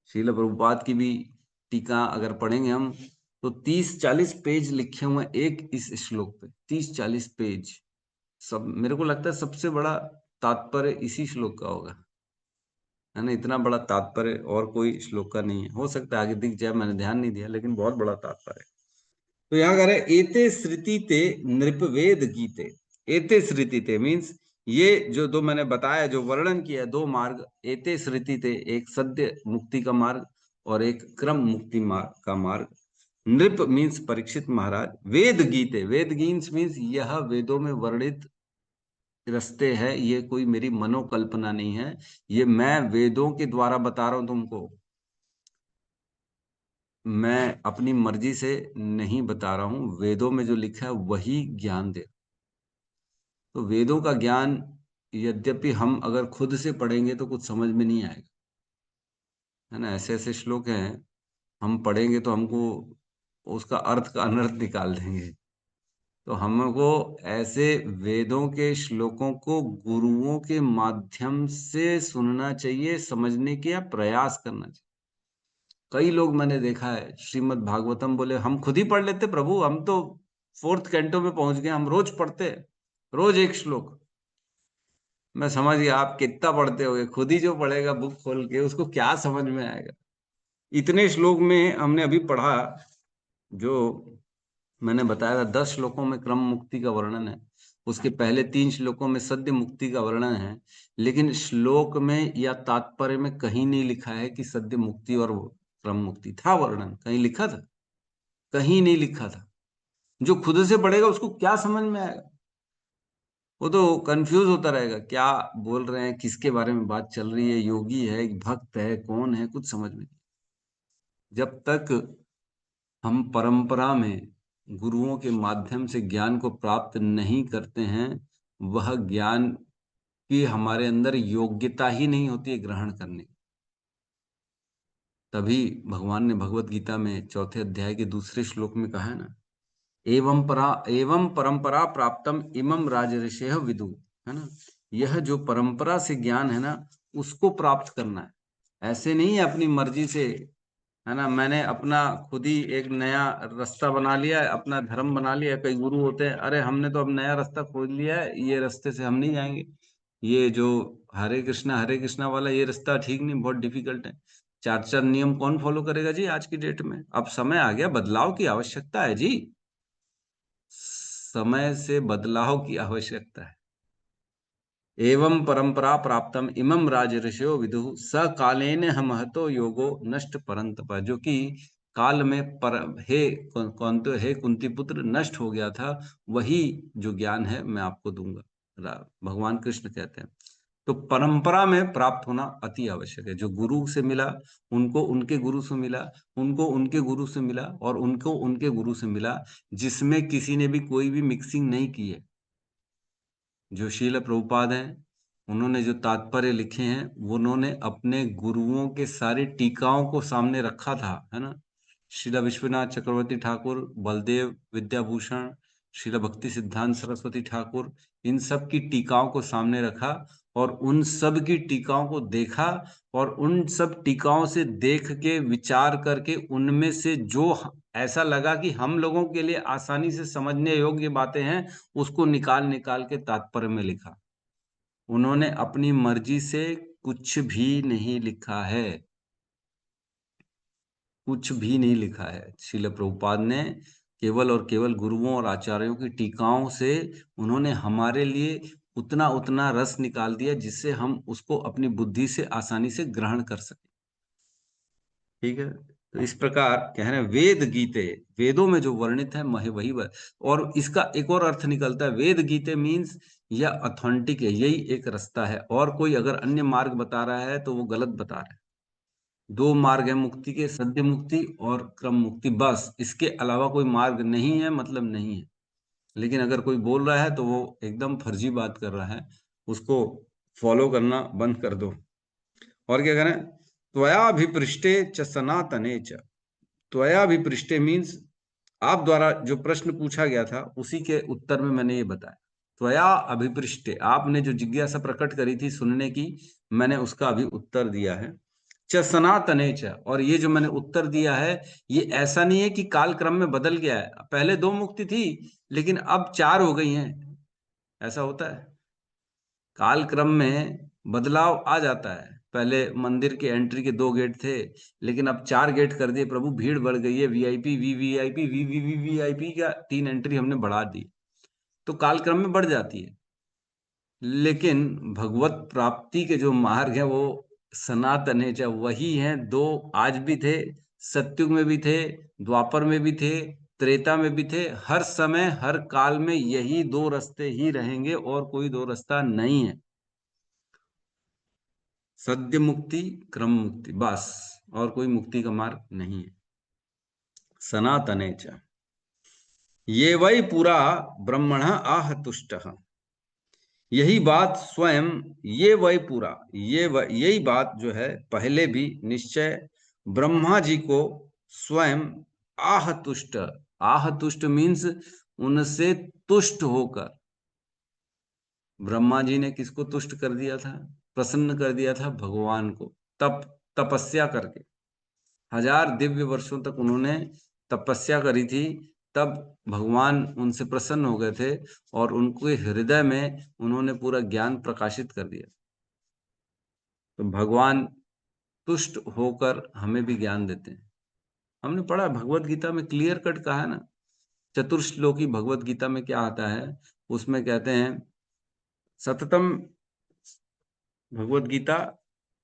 श्रील प्रभुपाद की भी टीका अगर पढ़ेंगे हम तो 30-40 पेज लिखे हुए हैं एक इस श्लोक पे, 30-40 पेज। सब मेरे को लगता है सबसे बड़ा तात्पर्य इसी श्लोक का होगा, है ना। इतना बड़ा तात्पर्य और कोई श्लोक का नहीं है। हो सकता है आगे दिख जाए, मैंने ध्यान नहीं दिया, लेकिन बहुत बड़ा तात्पर्य। तो यहाँ कह रहे एते श्रुति ते नृपवेद गीते। एते श्रुति ते मीन्स ये जो दो मैंने बताया, जो वर्णन किया, 2 मार्ग, एते श्रुति ते, एक सद्य मुक्ति का मार्ग और एक क्रम मुक्ति का मार्ग। नृप मीन्स परीक्षित महाराज, वेद गीते, वेद गीन्स मीन्स यह वेदों में वर्णित रास्ते हैं, ये कोई मेरी मनोकल्पना नहीं है, ये मैं वेदों के द्वारा बता रहा हूं तुमको, मैं अपनी मर्जी से नहीं बता रहा हूं, वेदों में जो लिखा है वही ज्ञान दे। तो वेदों का ज्ञान यद्यपि हम अगर खुद से पढ़ेंगे तो कुछ समझ में नहीं आएगा, है ना। ऐसे ऐसे श्लोक हैं, हम पढ़ेंगे तो हमको उसका अर्थ का अनर्थ निकाल देंगे। तो हमको ऐसे वेदों के श्लोकों को गुरुओं के माध्यम से सुनना चाहिए, समझने का प्रयास करना चाहिए। कई लोग मैंने देखा है श्रीमद् भागवतम बोले हम खुद ही पढ़ लेते प्रभु, हम तो 4th कैंटो में पहुंच गए, हम रोज पढ़ते, रोज एक श्लोक। मैं समझ गया आप कितना पढ़ते होगे, खुद ही जो पढ़ेगा बुक खोल के उसको क्या समझ में आएगा। इतने श्लोक में हमने अभी पढ़ा, जो मैंने बताया था 10 श्लोकों में क्रम मुक्ति का वर्णन है, उसके पहले 3 श्लोकों में सद्य मुक्ति का वर्णन है, लेकिन श्लोक में या तात्पर्य में कहीं नहीं लिखा है कि सद्य मुक्ति और क्रम मुक्ति था वर्णन, कहीं लिखा था? कहीं नहीं लिखा था। जो खुद से पढ़ेगा उसको क्या समझ में आएगा? वो तो कंफ्यूज होता रहेगा, क्या बोल रहे हैं, किसके बारे में बात चल रही है, योगी है, भक्त है, कौन है, कुछ समझ में नहीं। जब तक हम परंपरा में गुरुओं के माध्यम से ज्ञान को प्राप्त नहीं करते हैं, वह ज्ञान की हमारे अंदर योग्यता ही नहीं होती है ग्रहण करने की। तभी भगवान ने भगवत गीता में 4थे अध्याय के 2 श्लोक में कहा है ना, एवं परंपरा प्राप्तम इमम राजर्षयः विदु, है ना। यह जो परंपरा से ज्ञान है ना, उसको प्राप्त करना है। ऐसे नहीं है अपनी मर्जी से, है ना, मैंने अपना खुद ही एक नया रास्ता बना लिया है, अपना धर्म बना लिया है। कई गुरु होते हैं, अरे हमने तो अब नया रास्ता खोज लिया है, ये रास्ते से हम नहीं जाएंगे, ये जो हरे कृष्णा वाला ये रास्ता ठीक नहीं, बहुत डिफिकल्ट है। 4 नियम कौन फॉलो करेगा जी आज की डेट में? अब समय आ गया, बदलाव की आवश्यकता है जी, समय से बदलाव की आवश्यकता है। एवं परंपरा प्राप्तम इमं राज ऋषयो विदु स कालेन महतो योगो नष्ट परंतप, जो कि काल में पर हे कौन तो हे कुंती पुत्र नष्ट हो गया था, वही जो ज्ञान है मैं आपको दूंगा, भगवान कृष्ण कहते हैं। तो परंपरा में प्राप्त होना अति आवश्यक है। जो गुरु से मिला, उनको उनके गुरु से मिला, उनको उनके गुरु से मिला, और उनको उनके गुरु से मिला, जिसमें किसी ने भी कोई भी मिक्सिंग नहीं की है। जो शील प्रभुपाद हैं, उन्होंने जो तात्पर्य लिखे हैं, वो उन्होंने अपने गुरुओं के सारी टीकाओं को सामने रखा था, है ना। श्रीला विश्वनाथ चक्रवर्ती ठाकुर, बलदेव विद्याभूषण, श्रीला भक्ति सिद्धांत सरस्वती ठाकुर, इन सब की टीकाओं को सामने रखा, और उन सब की टीकाओं को देखा, और उन सब टीकाओं से देख के विचार करके उनमें से जो ऐसा लगा कि हम लोगों के लिए आसानी से समझने योग्य बातें हैं, उसको निकाल निकाल के तात्पर्य में लिखा। उन्होंने अपनी मर्जी से कुछ भी नहीं लिखा है, कुछ भी नहीं लिखा है। श्रील प्रभुपाद ने केवल और केवल गुरुओं और आचार्यों की टीकाओं से उन्होंने हमारे लिए उतना उतना रस निकाल दिया, जिससे हम उसको अपनी बुद्धि से आसानी से ग्रहण कर सके। ठीक है, तो इस प्रकार कह रहे हैं वेद गीते, वेदों में जो वर्णित है महे वही और इसका एक और अर्थ निकलता है, वेद गीते मीन्स यह ऑथेंटिक है, यही एक रास्ता है, और कोई अगर अन्य मार्ग बता रहा है तो वो गलत बता रहा है। 2 मार्ग है मुक्ति के, सद्य मुक्ति और क्रम मुक्ति, बस इसके अलावा कोई मार्ग नहीं है, मतलब नहीं है। लेकिन अगर कोई बोल रहा है तो वो एकदम फर्जी बात कर रहा है, उसको फॉलो करना बंद कर दो। और क्या करें, त्वयाभिपृष्टे च सनातने च, त्वयाभिपृष्टे मीन्स आप द्वारा जो प्रश्न पूछा गया था उसी के उत्तर में मैंने ये बताया। त्वया अभिपृष्टे, आपने जो जिज्ञासा प्रकट करी थी सुनने की, मैंने उसका अभी उत्तर दिया है। च सनातने च, और ये जो मैंने उत्तर दिया है, ये ऐसा नहीं है कि काल क्रम में बदल गया है, पहले 2 मुक्ति थी लेकिन अब 4 हो गई हैं, ऐसा होता है। काल क्रम में बदलाव आ जाता है। पहले मंदिर के एंट्री के 2 गेट थे, लेकिन अब 4 गेट कर दिए प्रभु, भीड़ बढ़ गई है, वीआईपी वीवीआईपी वीवीवीवीआईपी का 3 एंट्री हमने बढ़ा दी, तो काल क्रम में बढ़ जाती है। लेकिन भगवत प्राप्ति के जो मार्ग है वो सनातन है, चाहे वही हैं। 2 आज भी थे, सत्युग में भी थे, द्वापर में भी थे, त्रेता में भी थे, हर समय हर काल में यही 2 रास्ते ही रहेंगे, और कोई 2 रास्ता नहीं है। सद्य मुक्ति, क्रम मुक्ति, बस, और कोई मुक्ति का मार्ग नहीं है। सनातने च ये वही पूरा ब्रह्मण आह तुष्ट, यही बात स्वयं, ये वही पूरा, यही बात जो है पहले भी निश्चय ब्रह्मा जी को स्वयं आह तुष्ट मीन्स उनसे तुष्ट होकर, ब्रह्मा जी ने किसको तुष्ट कर दिया था, प्रसन्न कर दिया था भगवान को, तपस्या करके 1000 दिव्य वर्षों तक उन्होंने तपस्या करी थी, तब भगवान उनसे प्रसन्न हो गए थे, और उनके हृदय में उन्होंने पूरा ज्ञान प्रकाशित कर दिया। तो भगवान तुष्ट होकर हमें भी ज्ञान देते हैं। हमने पढ़ा भगवत गीता में क्लियर कट कहा है ना, चतुर्श्लोकी भगवत गीता में क्या आता है, उसमें कहते हैं सततम, भगवत गीता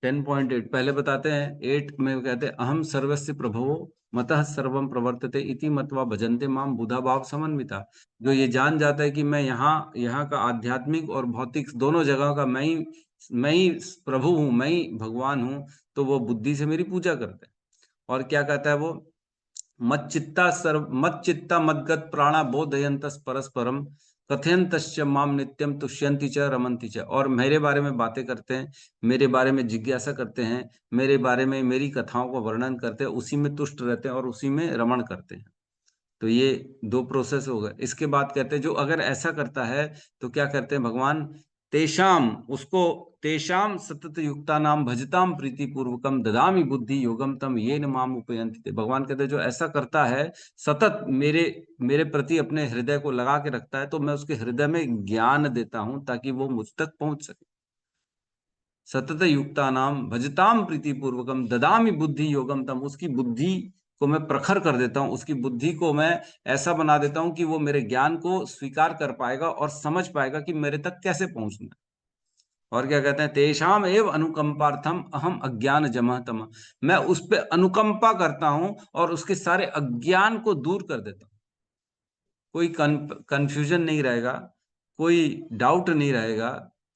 10.8 पहले बताते हैं, 8 में कहते हैं अहम सर्वस्य प्रभवो मतः सर्वम प्रवर्तते इति मत्वा भजन्ते माम बुधा भाव समन्विता। जो ये जान जाता है कि मैं यहाँ का आध्यात्मिक और भौतिक दोनों जगह का मैं ही प्रभु हूँ, मैं ही भगवान हूँ, तो वो बुद्धि से मेरी पूजा करते हैं। और क्या कहता है वो, मत चित्ता मद्गत प्राणा बोधयंतस परस्परम कथयंतश्च माम नित्यम तुष्यंति च रमन्ति च, और मेरे बारे में बातें करते हैं, मेरे बारे में जिज्ञासा करते हैं, मेरे बारे में मेरी कथाओं का वर्णन करते हैं, उसी में तुष्ट रहते हैं और उसी में रमण करते हैं। तो ये 2 प्रोसेस हो गए। इसके बाद कहते हैं जो अगर ऐसा करता है तो क्या करते हैं भगवान, तेषाम, उसको तेषाम सतत युक्ता नाम भजताम प्रीति पूर्वकम ददामी बुद्धि योगम तम येन माम उपयंति। भगवान कहते हैं जो ऐसा करता है, सतत मेरे प्रति अपने हृदय को लगा के रखता है, तो मैं उसके हृदय में ज्ञान देता हूं ताकि वो मुझ तक पहुंच सके। सतत युक्ता नाम भजताम प्रीति पूर्वकम ददामि बुद्धि योगम तम। उसकी बुद्धि को मैं प्रखर कर देता हूँ, उसकी बुद्धि को मैं ऐसा बना देता हूँ कि वो मेरे ज्ञान को स्वीकार कर पाएगा और समझ पाएगा कि मेरे तक कैसे पहुंचना है। और क्या कहते हैं, तेषाम एव अनुकंपार्थम अहम अज्ञान जमः तमः। मैं उस पे अनुकंपा करता हूं और उसके सारे अज्ञान को दूर कर देता हूं। कोई कंफ्यूजन नहीं रहेगा, कोई डाउट नहीं रहेगा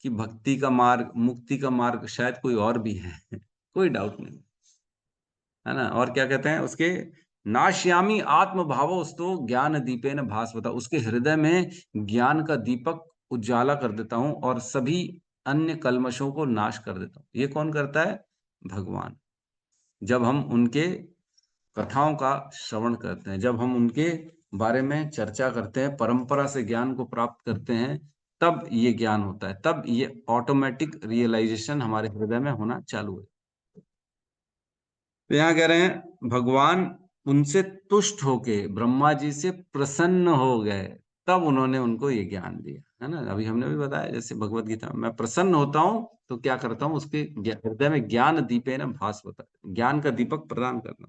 कि भक्ति का मार्ग, मुक्ति का मार्ग शायद कोई और भी है। कोई डाउट नहीं, है ना। और क्या कहते हैं उसके, नाश्यामी आत्म भावोस्तु ज्ञान दीपेन भास्वता। उसके हृदय में ज्ञान का दीपक उजाला कर देता हूं और सभी अन्य कल्मशों को नाश कर देता हूं। ये कौन करता है? भगवान। जब हम उनके कथाओं का श्रवण करते हैं, जब हम उनके बारे में चर्चा करते हैं, परंपरा से ज्ञान को प्राप्त करते हैं, तब ये ज्ञान होता है, तब ये ऑटोमेटिक रियलाइजेशन हमारे हृदय में होना चालू है। तो यहाँ कह रहे हैं भगवान उनसे तुष्ट होके ब्रह्मा जी से प्रसन्न हो गए, तब उन्होंने उनको ये ज्ञान दिया, है ना। अभी हमने भी बताया, जैसे भगवत गीता में मैं प्रसन्न होता हूं तो क्या करता हूं, उसके हृदय में ज्ञान दीपेन भास्वता, ज्ञान का दीपक प्रदान करना।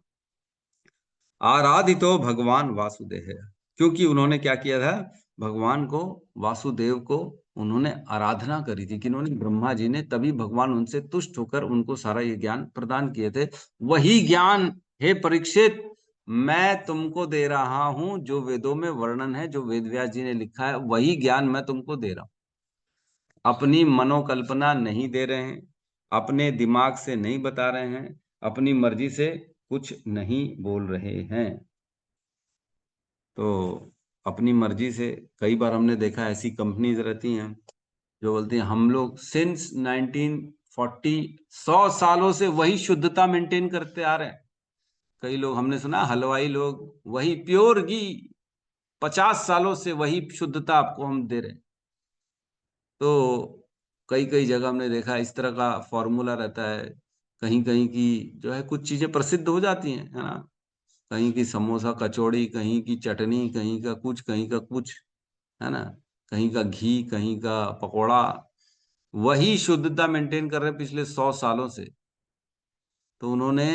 आराधितो भगवान वासुदेव है, क्योंकि उन्होंने क्या किया था, भगवान को, वासुदेव को उन्होंने आराधना करी थी। कि उन्होंने, ब्रह्मा जी ने, तभी भगवान उनसे तुष्ट होकर उनको सारा ये ज्ञान प्रदान किए थे। वही ज्ञान, हे परीक्षित, मैं तुमको दे रहा हूं, जो वेदों में वर्णन है, जो वेद व्यास जी ने लिखा है, वही ज्ञान मैं तुमको दे रहा हूं। अपनी मनोकल्पना नहीं दे रहे हैं, अपने दिमाग से नहीं बता रहे हैं, अपनी मर्जी से कुछ नहीं बोल रहे हैं। तो अपनी मर्जी से, कई बार हमने देखा ऐसी कंपनीज रहती हैं जो बोलती हैं हम लोग सिंस 1940 100 सालों से वही शुद्धता मेंटेन करते आ रहे हैं। कई लोग हमने सुना, हलवाई लोग, वही प्योर घी 50 सालों से वही शुद्धता आपको हम दे रहे हैं। तो कई कई जगह हमने देखा इस तरह का फॉर्मूला रहता है। कहीं कहीं की जो है कुछ चीजें प्रसिद्ध हो जाती हैं, है ना। कहीं की समोसा कचौड़ी, कहीं की चटनी, कहीं का कुछ, कहीं का कुछ, है ना। कहीं का घी, कहीं का पकोड़ा, वही शुद्धता मेंटेन कर रहे हैं पिछले 100 सालों से। तो उन्होंने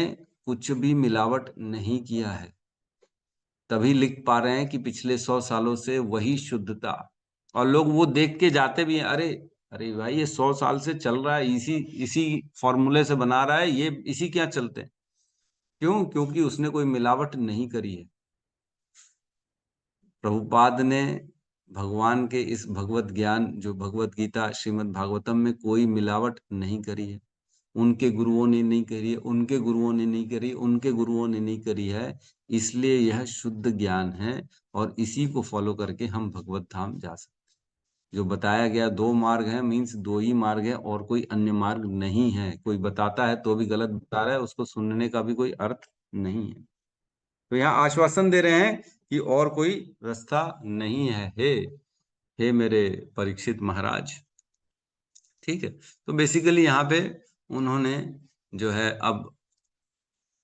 कुछ भी मिलावट नहीं किया है, तभी लिख पा रहे हैं कि पिछले 100 सालों से वही शुद्धता। और लोग वो देख के जाते भी हैं, अरे अरे भाई ये 100 साल से चल रहा है, इसी इसी फॉर्मूले से बना रहा है, ये इसी क्या चलते हैं। क्यों? क्योंकि उसने कोई मिलावट नहीं करी है। प्रभुपाद ने भगवान के इस भगवत ज्ञान, जो भगवत गीता श्रीमद् भागवतम में, कोई मिलावट नहीं करी है। उनके गुरुओं ने नहीं करी है, उनके गुरुओं ने नहीं करी, उनके गुरुओं ने नहीं करी है। इसलिए यह शुद्ध ज्ञान है और इसी को फॉलो करके हम भगवत धाम जा सकते हैं। जो बताया गया 2 मार्ग है, मीन्स 2 ही मार्ग है, और कोई अन्य मार्ग नहीं है। कोई बताता है तो भी गलत बता रहा है, उसको सुनने का भी कोई अर्थ नहीं है। तो यहाँ आश्वासन दे रहे हैं कि और कोई रास्ता नहीं है, हे मेरे परीक्षित महाराज। ठीक है। तो बेसिकली यहाँ पे उन्होंने जो है अब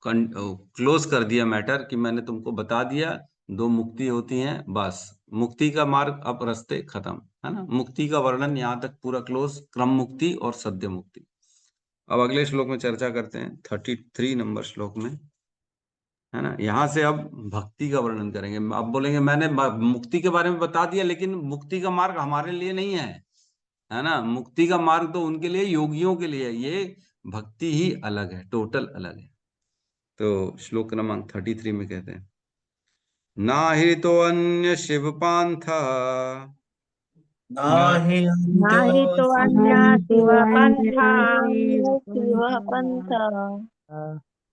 क्लोज कर दिया मैटर, कि मैंने तुमको बता दिया 2 मुक्ति होती हैं, बस मुक्ति का मार्ग, अब रास्ते खत्म, है ना। मुक्ति का वर्णन यहाँ तक पूरा क्लोज, क्रम मुक्ति और सद्य मुक्ति। अब अगले श्लोक में चर्चा करते हैं, 33 नंबर श्लोक में, है ना। यहाँ से अब भक्ति का वर्णन करेंगे। अब बोलेंगे मैंने मुक्ति के बारे में बता दिया, लेकिन मुक्ति का मार्ग हमारे लिए नहीं है ना। मुक्ति का मार्ग तो उनके लिए, योगियों के लिए है। ये भक्ति ही अलग है, टोटल अलग है। तो श्लोक क्रमांक 33 में कहते हैं, नाहि तो अन्य शिव पांथ, नाहि नाही तो अन्य शिव पंथा, शिव पंथ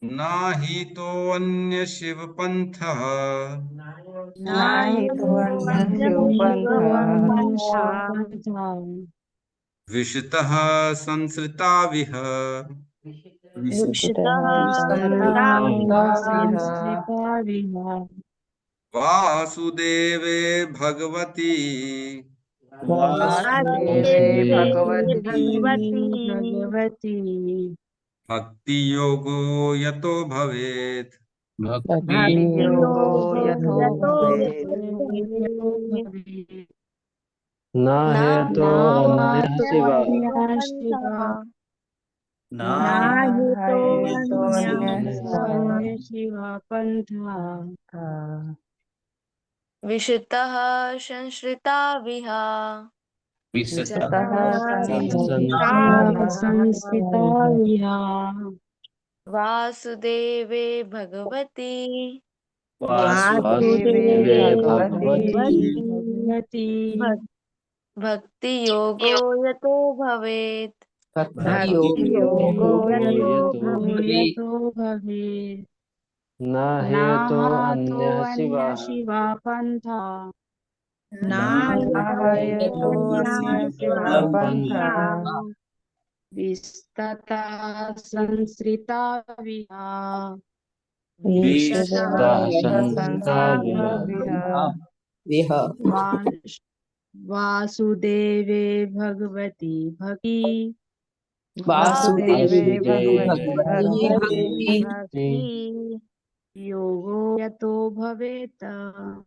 नाहि तो अन्य शिव पंथ, नाही नाही तो तो अन्य अन्य शिव पंथा, पंथा विशतः संसृता विह, विशुतः संस्कृता वासुदेवे भगवती वासुदेवे वासुदेवे भगवती भगवती भक्ति योगो यतो भवेत्, भक्ति भक्ति योगो योगो यतो यतो भवेत् न न हेतु अन्य तो शिवा अन्य पंथ ना नाहि तो अन्य अन्य शिवा पंथा विशुद्धः संश्रिता विहा विशतः संस्कृता संस्थिता विहा वासुदेवे भगवती वासुदेवे भगवती भगवती भक्- भक्ति योगो यतो भवेत् भक्ति योगो यतो यतो भवेत् न नाह हेतु तो अन्य शिवा अन्य शिवा पंथा नायतो अन्य शिवा पंथा पंथा विस्तता संसृता विहा विशतः संस्था संस्था विहा वासुदेवे भगवती भक्ति वासुदेवे भक्ति योगो यतो भवेत्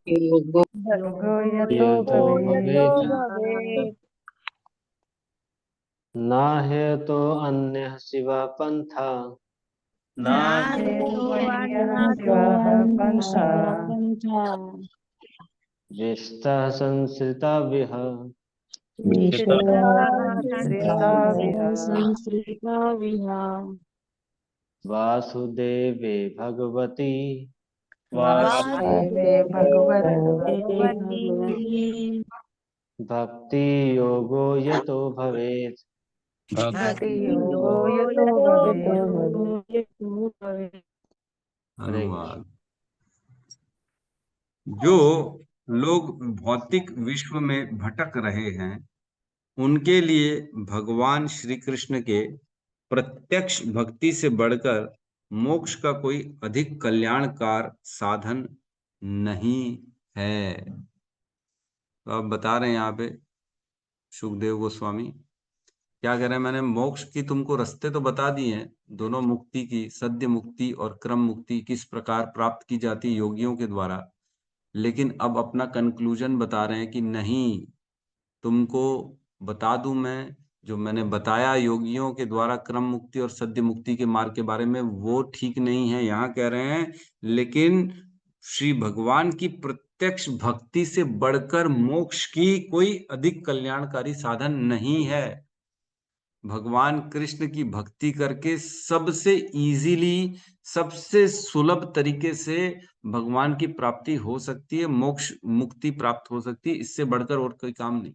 योगो यतो भवेत् भवेत् न हेतु अन्य शिवा पंथा नायतो पंथा विशतः संस्था विह संस्कृता विहा वासुदेवे भगवती वासुदेवे भगवती भक्ति योगो यतो भवेत् भक्ति योगो योगो यतो यतो भवेत्। अनुवाद। जो लोग भौतिक विश्व में भटक रहे हैं उनके लिए भगवान श्री कृष्ण के प्रत्यक्ष भक्ति से बढ़कर मोक्ष का कोई अधिक कल्याणकार साधन नहीं है। तो आप बता रहे हैं यहाँ पे सुखदेव गोस्वामी क्या कह रहे हैं, मैंने मोक्ष की तुमको रास्ते तो बता दिए हैं, दोनों मुक्ति की, सद्य मुक्ति और क्रम मुक्ति किस प्रकार प्राप्त की जाती योगियों के द्वारा, लेकिन अब अपना कंक्लूजन बता रहे हैं कि नहीं, तुमको बता दूं मैं जो मैंने बताया योगियों के द्वारा क्रम मुक्ति और सद्य मुक्ति के मार्ग के बारे में, वो ठीक नहीं है। यहाँ कह रहे हैं लेकिन श्री भगवान की प्रत्यक्ष भक्ति से बढ़कर मोक्ष की कोई अधिक कल्याणकारी साधन नहीं है। भगवान कृष्ण की भक्ति करके सबसे इजीली, सबसे सुलभ तरीके से भगवान की प्राप्ति हो सकती है, मोक्ष मुक्ति प्राप्त हो सकती है, इससे बढ़कर और कोई काम नहीं।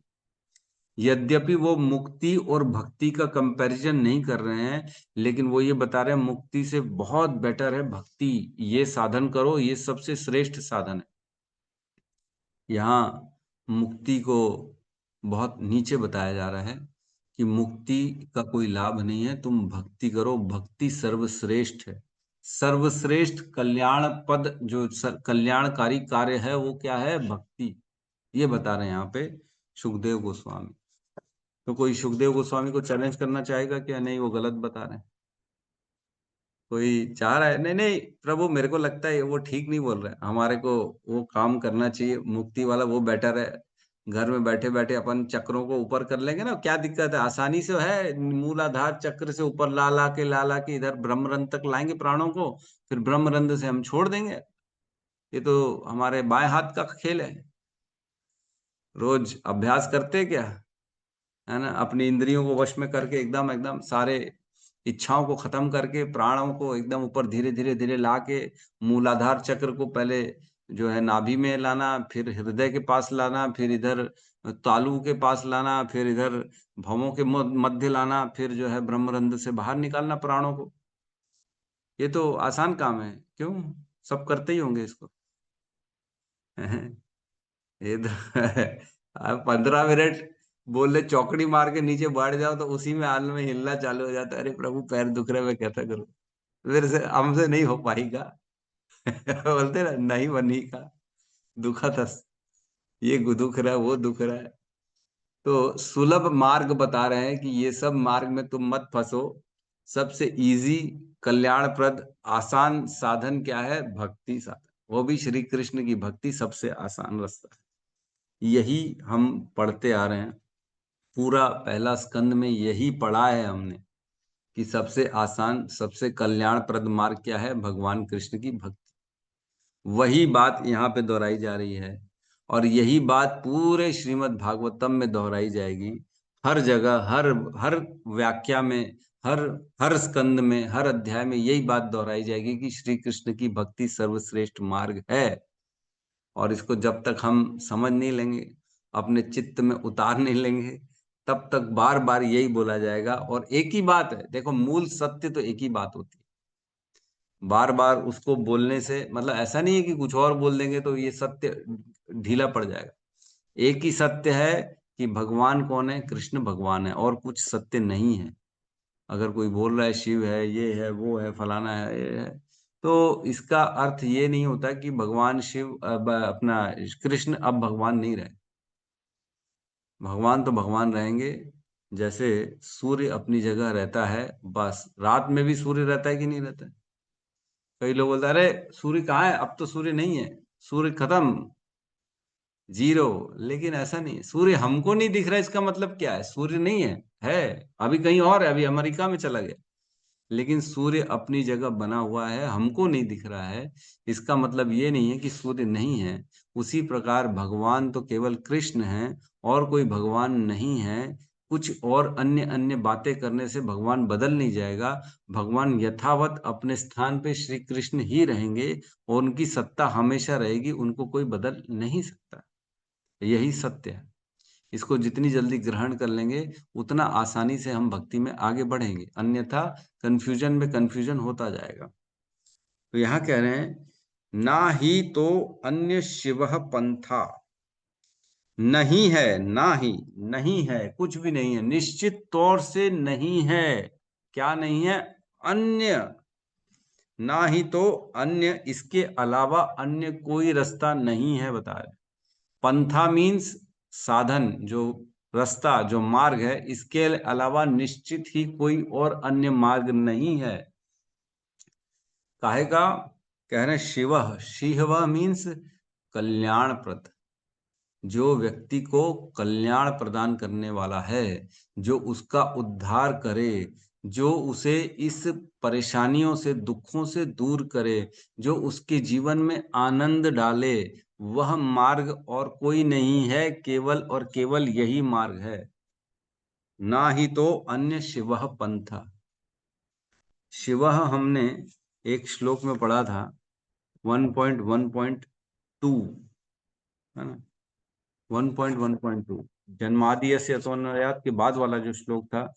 यद्यपि वो मुक्ति और भक्ति का कंपैरिजन नहीं कर रहे हैं, लेकिन वो ये बता रहे हैं मुक्ति से बहुत बेटर है भक्ति, ये साधन करो, ये सबसे श्रेष्ठ साधन है। यहाँ मुक्ति को बहुत नीचे बताया जा रहा है कि मुक्ति का कोई लाभ नहीं है, तुम भक्ति करो, भक्ति सर्वश्रेष्ठ है। सर्वश्रेष्ठ कल्याण पद जो कल्याणकारी कार्य है वो क्या है, भक्ति, ये बता रहे हैं यहाँ पे सुखदेव गोस्वामी। तो कोई सुखदेव गोस्वामी को चैलेंज करना चाहेगा क्या? नहीं, वो गलत बता रहे हैं। कोई चाह रहा है? नहीं नहीं प्रभु, मेरे को लगता है वो ठीक नहीं बोल रहे, हमारे को वो काम करना चाहिए मुक्ति वाला, वो बेटर है। घर में बैठे बैठे अपन चक्रों को ऊपर कर लेंगे ना, क्या दिक्कत है, आसानी से है। मूलाधार चक्र से ऊपर ला के इधर ब्रह्मरंध्र तक लाएंगे प्राणों को, फिर ब्रह्मरंध्र से हम छोड़ देंगे। ये तो हमारे बाएं हाथ का खेल है। रोज अभ्यास करते क्या है ना, अपनी इंद्रियों को वश में करके एकदम एकदम सारे इच्छाओं को खत्म करके प्राणों को एकदम ऊपर धीरे धीरे धीरे ला के मूलाधार चक्र को पहले जो है नाभि में लाना, फिर हृदय के पास लाना, फिर इधर तालु के पास लाना, फिर इधर भवों के मध्य लाना, फिर जो है ब्रह्मरंध्र से बाहर निकालना प्राणों को। ये तो आसान काम है, क्यों? सब करते ही होंगे इसको। ये तो 15 मिनट बोले चौकड़ी मार के नीचे बैठ जाओ तो उसी में हाल में हिलना चालू हो जाता है। अरे प्रभु पैर दुख रहे, मैं कैसा करूं, मेरे से हमसे नहीं हो पाएगा। बोलते ना, नहीं बनी का दुखा था, ये दुख रहा है, वो दुख रहा है। तो सुलभ मार्ग बता रहे हैं कि ये सब मार्ग में तुम मत फंसो। सबसे इजी कल्याणप्रद आसान साधन क्या है? भक्ति साधन, वो भी श्री कृष्ण की भक्ति सबसे आसान रास्ता है। यही हम पढ़ते आ रहे हैं, पूरा पहला स्कंद में यही पढ़ा है हमने कि सबसे आसान सबसे कल्याणप्रद मार्ग क्या है? भगवान कृष्ण की भक्ति। वही बात यहाँ पे दोहराई जा रही है और यही बात पूरे श्रीमद् भागवतम में दोहराई जाएगी। हर जगह, हर हर व्याख्या में, हर हर स्कंद में, हर अध्याय में यही बात दोहराई जाएगी कि श्री कृष्ण की भक्ति सर्वश्रेष्ठ मार्ग है। और इसको जब तक हम समझ नहीं लेंगे, अपने चित्त में उतार नहीं लेंगे, तब तक बार बार यही बोला जाएगा। और एक ही बात है, देखो मूल सत्य तो एक ही बात होती है। बार बार उसको बोलने से मतलब ऐसा नहीं है कि कुछ और बोल देंगे तो ये सत्य ढीला पड़ जाएगा। एक ही सत्य है कि भगवान कौन है? कृष्ण भगवान है, और कुछ सत्य नहीं है। अगर कोई बोल रहा है शिव है, ये है, वो है, फलाना है, ये है, तो इसका अर्थ ये नहीं होता कि भगवान शिव अब अपना कृष्ण अब भगवान नहीं रहे। भगवान तो भगवान रहेंगे। जैसे सूर्य अपनी जगह रहता है, बस रात में भी सूर्य रहता है कि नहीं रहता है? कई लोग बोलते हैं अरे सूर्य कहाँ है, अब तो सूर्य नहीं है, सूर्य खत्म, जीरो। लेकिन ऐसा नहीं है, सूर्य हमको नहीं दिख रहा, इसका मतलब क्या है? सूर्य नहीं है अभी कहीं और है, अभी अमेरिका में चला गया। लेकिन सूर्य अपनी जगह बना हुआ है, हमको नहीं दिख रहा है, इसका मतलब ये नहीं है कि सूर्य नहीं है। उसी प्रकार भगवान तो केवल कृष्ण है और कोई भगवान नहीं है। कुछ और अन्य अन्य बातें करने से भगवान बदल नहीं जाएगा। भगवान यथावत अपने स्थान पे श्री कृष्ण ही रहेंगे और उनकी सत्ता हमेशा रहेगी, उनको कोई बदल नहीं सकता। यही सत्य है। इसको जितनी जल्दी ग्रहण कर लेंगे उतना आसानी से हम भक्ति में आगे बढ़ेंगे, अन्यथा कंफ्यूजन में कंफ्यूजन होता जाएगा। तो यहाँ कह रहे हैं ना ही तो अन्य शिव पंथा, नहीं है, ना ही, नहीं है, कुछ भी नहीं है, निश्चित तौर से नहीं है। क्या नहीं है? अन्य, ना ही तो अन्य, इसके अलावा अन्य कोई रास्ता नहीं है, बता रहे। पंथा मीन्स साधन, जो रास्ता, जो मार्ग है, इसके अलावा निश्चित ही कोई और अन्य मार्ग नहीं है। काहे का? कह रहे शिव, शिव मीन्स कल्याणप्रद, जो व्यक्ति को कल्याण प्रदान करने वाला है, जो उसका उद्धार करे, जो उसे इस परेशानियों से, दुखों से दूर करे, जो उसके जीवन में आनंद डाले, वह मार्ग और कोई नहीं है, केवल और केवल यही मार्ग है। ना ही तो अन्य शिव पंथ। शिव हमने एक श्लोक में पढ़ा था 1.1.2, है ना? 1.1.2 जन्मादि से अतोन्नयात के बाद वाला जो श्लोक था,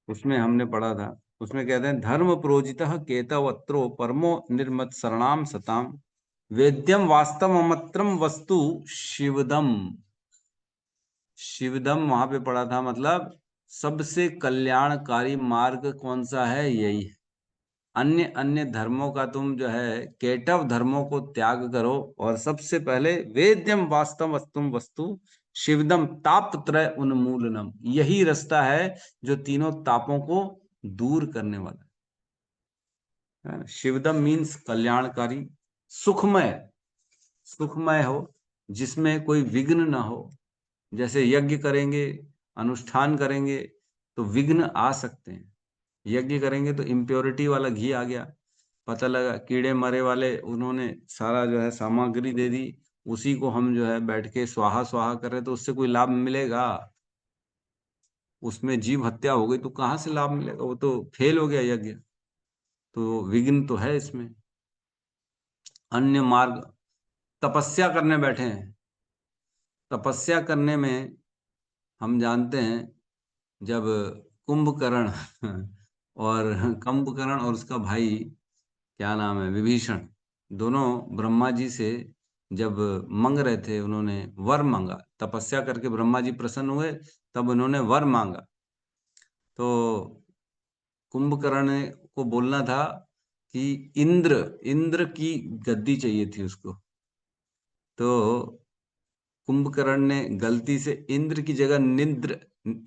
उसमें हमने पढ़ा था। उसमें कहते हैं धर्म प्रोजितः केतवत्रो परमो निर्मत शरणाम सताम वेद्यम वास्तवमत्रम वस्तु शिवदम। शिवदम वहां पे पढ़ा था, मतलब सबसे कल्याणकारी मार्ग कौन सा है? यही है। अन्य अन्य धर्मों का तुम जो है केटव धर्मों को त्याग करो और सबसे पहले वेद्यम वास्तव वस्तुम वस्तु शिवदम तापत्रय उन्मूलनम, यही रास्ता है जो तीनों तापों को दूर करने वाला है। शिवदम मीन्स कल्याणकारी, सुखमय, सुखमय हो, जिसमें कोई विघ्न ना हो। जैसे यज्ञ करेंगे, अनुष्ठान करेंगे तो विघ्न आ सकते हैं। यज्ञ करेंगे तो इम्प्योरिटी वाला घी आ गया, पता लगा कीड़े मरे वाले, उन्होंने सारा जो है सामग्री दे दी, उसी को हम जो है बैठ के स्वाहा स्वाहा कर रहे, तो उससे कोई लाभ मिलेगा? उसमें जीव हत्या हो गई तो कहाँ से लाभ मिलेगा? वो तो फेल हो गया यज्ञ। तो विघ्न तो है इसमें। अन्य मार्ग, तपस्या करने बैठे हैं, तपस्या करने में हम जानते हैं जब कुंभकर्ण और कुंभकर्ण और उसका भाई क्या नाम है, विभीषण, दोनों ब्रह्मा जी से जब मांग रहे थे, उन्होंने वर मांगा, तपस्या करके ब्रह्मा जी प्रसन्न हुए, तब उन्होंने वर मांगा। तो कुंभकर्ण को बोलना था कि इंद्र, इंद्र की गद्दी चाहिए थी उसको। तो कुंभकर्ण ने गलती से इंद्र की जगह निद्र,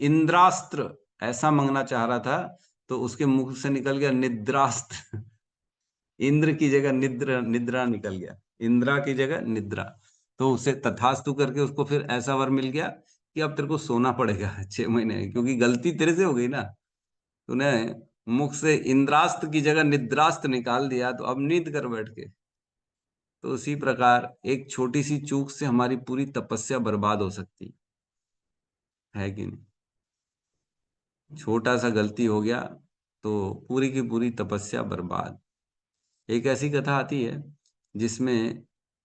इंद्रास्त्र ऐसा मांगना चाह रहा था, तो उसके मुख से निकल गया निद्रास्त्र। इंद्र की जगह निद्रा, निद्रा निकल गया, इंद्रा की जगह निद्रा। तो उसे तथास्तु करके उसको फिर ऐसा वर मिल गया कि अब तेरे को सोना पड़ेगा 6 महीने, क्योंकि गलती तेरे से हो गई ना, तूने मुख से इंद्रास्त्र की जगह निद्रास्त्र निकाल दिया तो अब नींद कर बैठ के। तो उसी प्रकार एक छोटी सी चूक से हमारी पूरी तपस्या बर्बाद हो सकती है कि नहीं। छोटा सा गलती हो गया तो पूरी की पूरी तपस्या बर्बाद। एक ऐसी कथा आती है जिसमें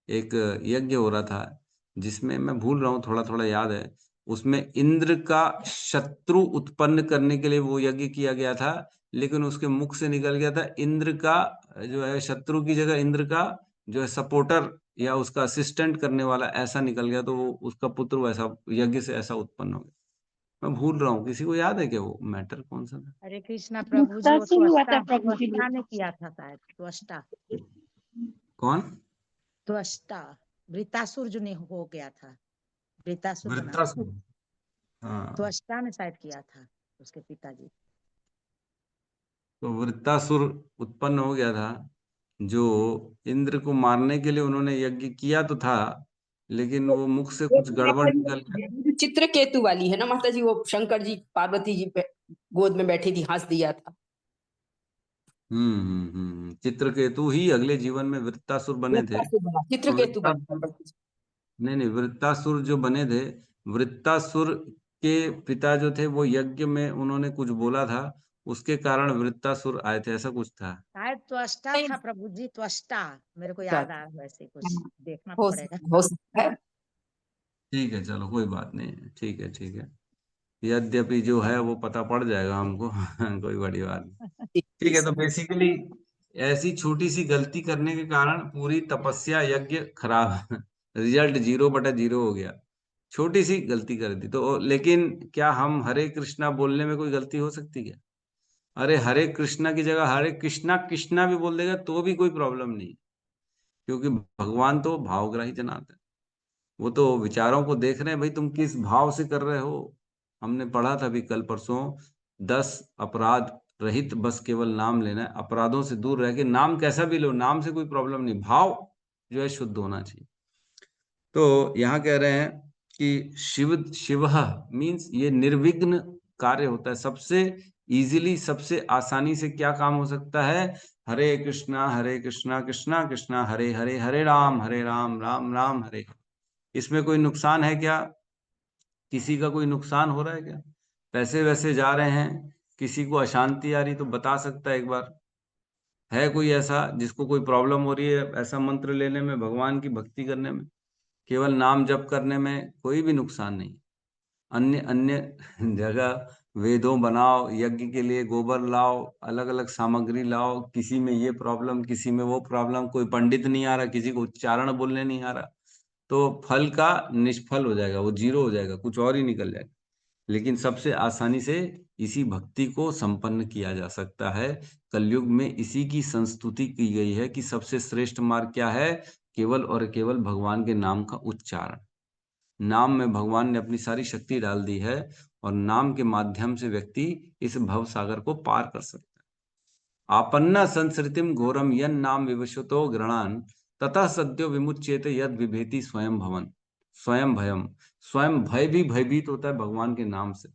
एक यज्ञ हो रहा था, जिसमें मैं भूल रहा हूँ, थोड़ा थोड़ा याद है। उसमें इंद्र का शत्रु उत्पन्न करने के लिए वो यज्ञ किया गया था, लेकिन उसके मुख से निकल गया था इंद्र का जो है शत्रु की जगह इंद्र का जो है सपोर्टर या उसका असिस्टेंट करने वाला ऐसा निकल गया, तो वो उसका पुत्र वैसा यज्ञ से ऐसा उत्पन्न हो गया। मैं भूल रहा हूँ, किसी को याद है क्या वो मैटर कौन सा था? हरे कृष्णा प्रभु जी, वो से हुआ था त्वष्टा प्रभु जी। त्वष्टा ने किया था शायद, त्वष्टा कौन? त्वष्टा वृतासुर जो ने हो गया था, वृतासुर बना था, वृत्रासुर। हाँ, त्वष्टा ने शायद किया था उसके पिताजी। तो वृत्तासुर उत्पन्न हो गया था, जो इंद्र को मारने के लिए उन्होंने यज्ञ किया तो था, लेकिन वो मुख से वो कुछ गड़बड़ निकल गया। जो चित्रकेतु वाली है ना माता जी, वो शंकर जी पार्वती जी पे गोद में बैठी थी, हंस दिया था। चित्रकेतु ही अगले जीवन में वृत्तासुर बने थे। वृत्तासुर बना, तो चित्रकेतु बना। नहीं नहीं, वृत्तासुर जो बने थे, वृत्तासुर के पिता जो थे वो यज्ञ में उन्होंने कुछ बोला था, उसके कारण वृत्तासुर आए थे, ऐसा कुछ था। शायद त्वष्टा था प्रभु जी, त्वष्टा मेरे को याद आ वैसे कुछ देखना पड़ेगा। हो सकता है। ठीक है, चलो कोई बात नहीं है, ठीक है ठीक है। यद्यपि जो है वो पता पड़ जाएगा हमको कोई बड़ी बात नहीं। ठीक है, तो बेसिकली ऐसी छोटी सी गलती करने के कारण पूरी तपस्या यज्ञ खराब रिजल्ट 0/0 हो गया। छोटी सी गलती कर दी तो, लेकिन क्या हम हरे कृष्णा बोलने में कोई गलती हो सकती क्या? अरे हरे कृष्णा की जगह हरे कृष्णा कृष्णा भी बोल देगा तो भी कोई प्रॉब्लम नहीं, क्योंकि भगवान तो भावग्राही जनाते हैं। वो तो विचारों को देख रहे हैं, भाई तुम किस भाव से कर रहे हो। हमने पढ़ा था अभी कल परसों, 10 अपराध रहित बस केवल नाम लेना है, अपराधों से दूर रह के नाम कैसा भी लो, नाम से कोई प्रॉब्लम नहीं, भाव जो है शुद्ध होना चाहिए। तो यहाँ कह रहे हैं कि शिव शिव मीन्स ये निर्विघ्न कार्य होता है, सबसे इजीली सबसे आसानी से क्या काम हो सकता है? हरे कृष्णा कृष्णा कृष्णा हरे हरे, हरे राम राम राम हरे। इसमें कोई नुकसान है क्या? किसी का कोई नुकसान हो रहा है क्या? पैसे वैसे जा रहे हैं, किसी को अशांति आ रही तो बता सकता है एक बार? है कोई ऐसा जिसको कोई प्रॉब्लम हो रही है ऐसा मंत्र लेने में, भगवान की भक्ति करने में, केवल नाम जप करने में? कोई भी नुकसान नहीं। अन्य अन्य जगह वेदों बनाओ, यज्ञ के लिए गोबर लाओ, अलग अलग सामग्री लाओ, किसी में ये प्रॉब्लम किसी में वो प्रॉब्लम, कोई पंडित नहीं आ रहा, किसी को उच्चारण बोलने नहीं आ रहा, तो फल का निष्फल हो जाएगा, वो 0 हो जाएगा, कुछ और ही निकल जाएगा। लेकिन सबसे आसानी से इसी भक्ति को संपन्न किया जा सकता है। कलयुग में इसी की संस्तुति की गई है कि सबसे श्रेष्ठ मार्ग क्या है? केवल और केवल भगवान के नाम का उच्चारण। नाम में भगवान ने अपनी सारी शक्ति डाल दी है, और नाम के माध्यम से व्यक्ति इस भव सागर को पार कर सकता है। आपन्ना संसृतिम घोरम यन नाम विवशतो गृणान ततः सद्यो विमुच्येते यद विभेति स्वयं भवन। स्वयं भयम, स्वयं भय भी भयभीत होता है भगवान के नाम से।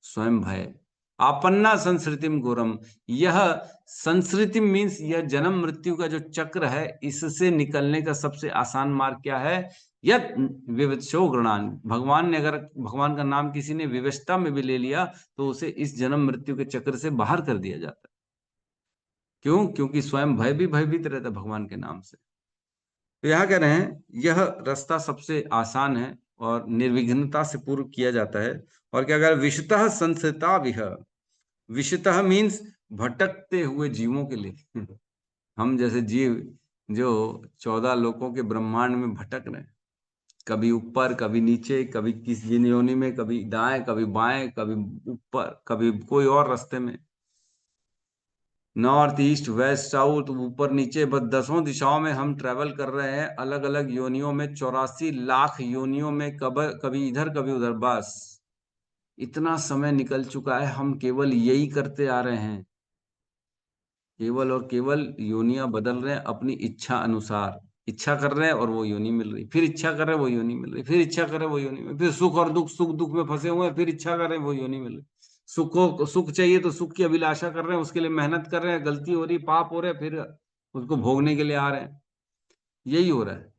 स्वयं भय, आपन्ना संस्कृतिम घोरम, यह संस्कृतिम मीन्स यह जन्म मृत्यु का जो चक्र है, इससे निकलने का सबसे आसान मार्ग क्या है? यद विवशो गृणान, भगवान ने अगर भगवान का नाम किसी ने विवशता में भी ले लिया तो उसे इस जन्म मृत्यु के चक्र से बाहर कर दिया जाता है। क्यों? क्योंकि स्वयं भय भी भयभीत रहता है भगवान के नाम से। तो यहाँ कह रहे हैं यह रास्ता सबसे आसान है और निर्विघ्नता से पूर्ण किया जाता है। और क्या कह रहे हैं? विशतः संस्थिता विह, विशतः मीन्स भटकते हुए जीवों के लिए हम जैसे जीव जो 14 लोकों के ब्रह्मांड में भटक रहे हैं, कभी ऊपर कभी नीचे, कभी किस योनि में, कभी दाएं कभी बाएं, कभी ऊपर कभी कोई और रास्ते में, नॉर्थ ईस्ट वेस्ट साउथ ऊपर नीचे, बस 10 दिशाओं में हम ट्रेवल कर रहे हैं, अलग अलग योनियों में, 84 लाख योनियों में, कभी इधर कभी उधर। बस इतना समय निकल चुका है, हम केवल यही करते आ रहे हैं, केवल और केवल योनियां बदल रहे हैं अपनी इच्छा अनुसार। इच्छा कर रहे हैं और वो योनि मिल रही, फिर इच्छा कर रहे हैं वो योनि मिल रही, फिर इच्छा कर रहे हैं वो योनि मिल रही, फिर सुख और दुख, सुख दुख में फंसे हुए हैं, फिर इच्छा कर रहे हैं वो योनि मिल रही। सुख चाहिए तो सुख की अभिलाषा कर रहे हैं, उसके लिए मेहनत कर रहे हैं, गलती हो रही, पाप हो रहे हैं, फिर उसको भोगने के लिए आ रहे हैं। यही हो रहा है।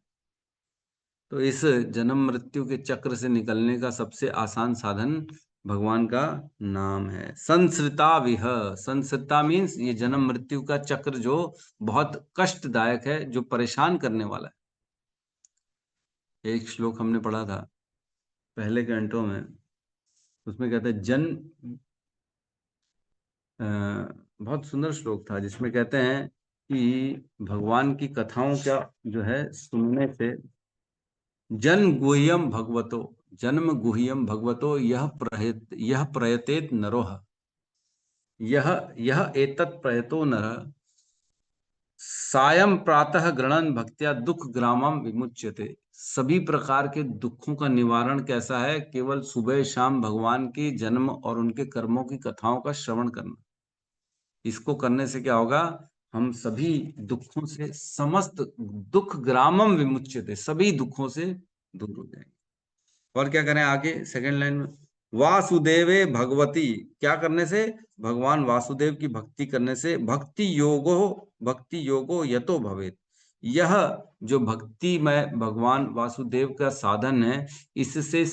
तो इस जन्म मृत्यु के चक्र से निकलने का सबसे आसान साधन भगवान का नाम है। संसृता विह, संसृता मीन्स ये जन्म मृत्यु का चक्र जो बहुत कष्टदायक है, जो परेशान करने वाला है। एक श्लोक हमने पढ़ा था पहले घंटों में, उसमें कहते हैं बहुत सुंदर श्लोक था जिसमें कहते हैं कि भगवान की कथाओं का जो है सुनने से जन्म गुह्यम भगवतो यह प्रयतेत नरोह, यह एतत् प्रयतो नरः सायं प्रातः गृणन् भक्त्या दुख ग्रामम विमुच्यते। सभी प्रकार के दुखों का निवारण कैसा है? केवल सुबह शाम भगवान की जन्म और उनके कर्मों की कथाओं का श्रवण करना। इसको करने से क्या होगा? हम सभी दुखों से, समस्त दुख ग्रामम विमुच्यते, सभी दुखों से दूर हो जाएंगे। और क्या करें आगे सेकंड लाइन में? वासुदेवे भगवती, क्या करने से? भगवान वासुदेव की भक्ति करने से। भक्ति योगो यतो भवेत, यह जो भक्ति में भगवान वासुदेव का साधन है, इससे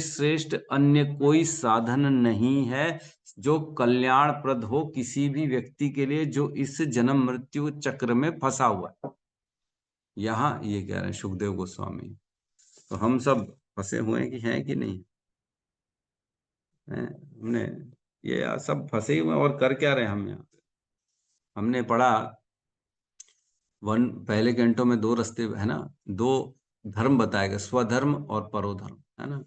श्रेष्ठ अन्य कोई साधन नहीं है जो कल्याणप्रद हो किसी भी व्यक्ति के लिए जो इस जन्म मृत्यु चक्र में फंसा हुआ है। यहाँ ये कह रहे हैं सुखदेव गोस्वामी। तो हम सब फंसे हुए हैं कि हैं कि नहीं हैं? हमने ये यार सब फंसे हुए हैं। और कर क्या रहे हैं हम यहाँ पे? हमने पढ़ा पहले घंटों में दो रास्ते है ना, दो धर्म बताए गए, स्वधर्म और परोधर्म, है ना।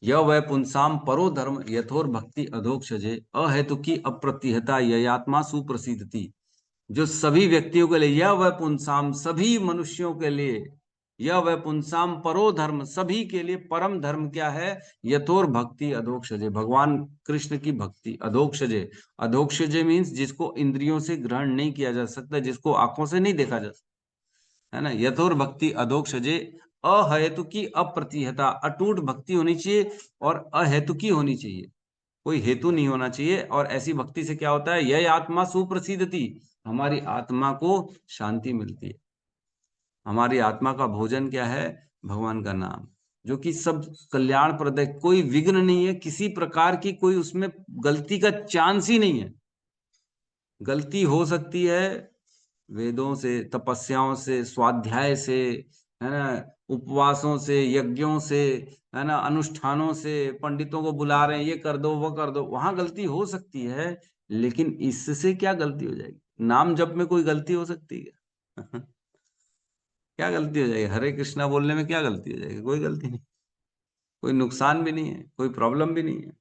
यह वह पुंसाम परो धर्म यथोर भक्ति अधोक्षजे अहेतुकी अप्रतिहता ययात्मा सुप्रसिद्धति। जो सभी व्यक्तियों के लिए, यह वह पुंसाम, सभी मनुष्यों के लिए, यह वह पुंसाम परो धर्म, सभी के लिए परम धर्म क्या है? यथोर भक्ति अधोक्षजे, भगवान कृष्ण की भक्ति। अधोक्षजे, अधोक्षजे मीन्स जिसको इंद्रियों से ग्रहण नहीं किया जा सकता, जिसको आंखों से नहीं देखा जा सकता, है ना। यथोर भक्ति अधोक्षजे अहेतुकी अप्रतिहता, अटूट भक्ति होनी चाहिए और अहेतुकी होनी चाहिए, कोई हेतु नहीं होना चाहिए। और ऐसी भक्ति से क्या होता है? यह आत्मा सुप्रसिद्धति, हमारी आत्मा को शांति मिलती है। हमारी आत्मा का भोजन क्या है? भगवान का नाम, जो कि सब कल्याणप्रद है। कोई विघ्न नहीं है किसी प्रकार की, कोई उसमें गलती का चांस ही नहीं है। गलती हो सकती है वेदों से, तपस्याओं से, स्वाध्याय से, है ना, उपवासों से, यज्ञों से, है ना, अनुष्ठानों से, पंडितों को बुला रहे हैं ये कर दो वो कर दो, वहां गलती हो सकती है। लेकिन इससे क्या गलती हो जाएगी? नाम जप में कोई गलती हो सकती है? क्या गलती हो जाएगी? हरे कृष्णा बोलने में क्या गलती हो जाएगी? कोई गलती नहीं, कोई नुकसान भी नहीं है, कोई प्रॉब्लम भी नहीं है।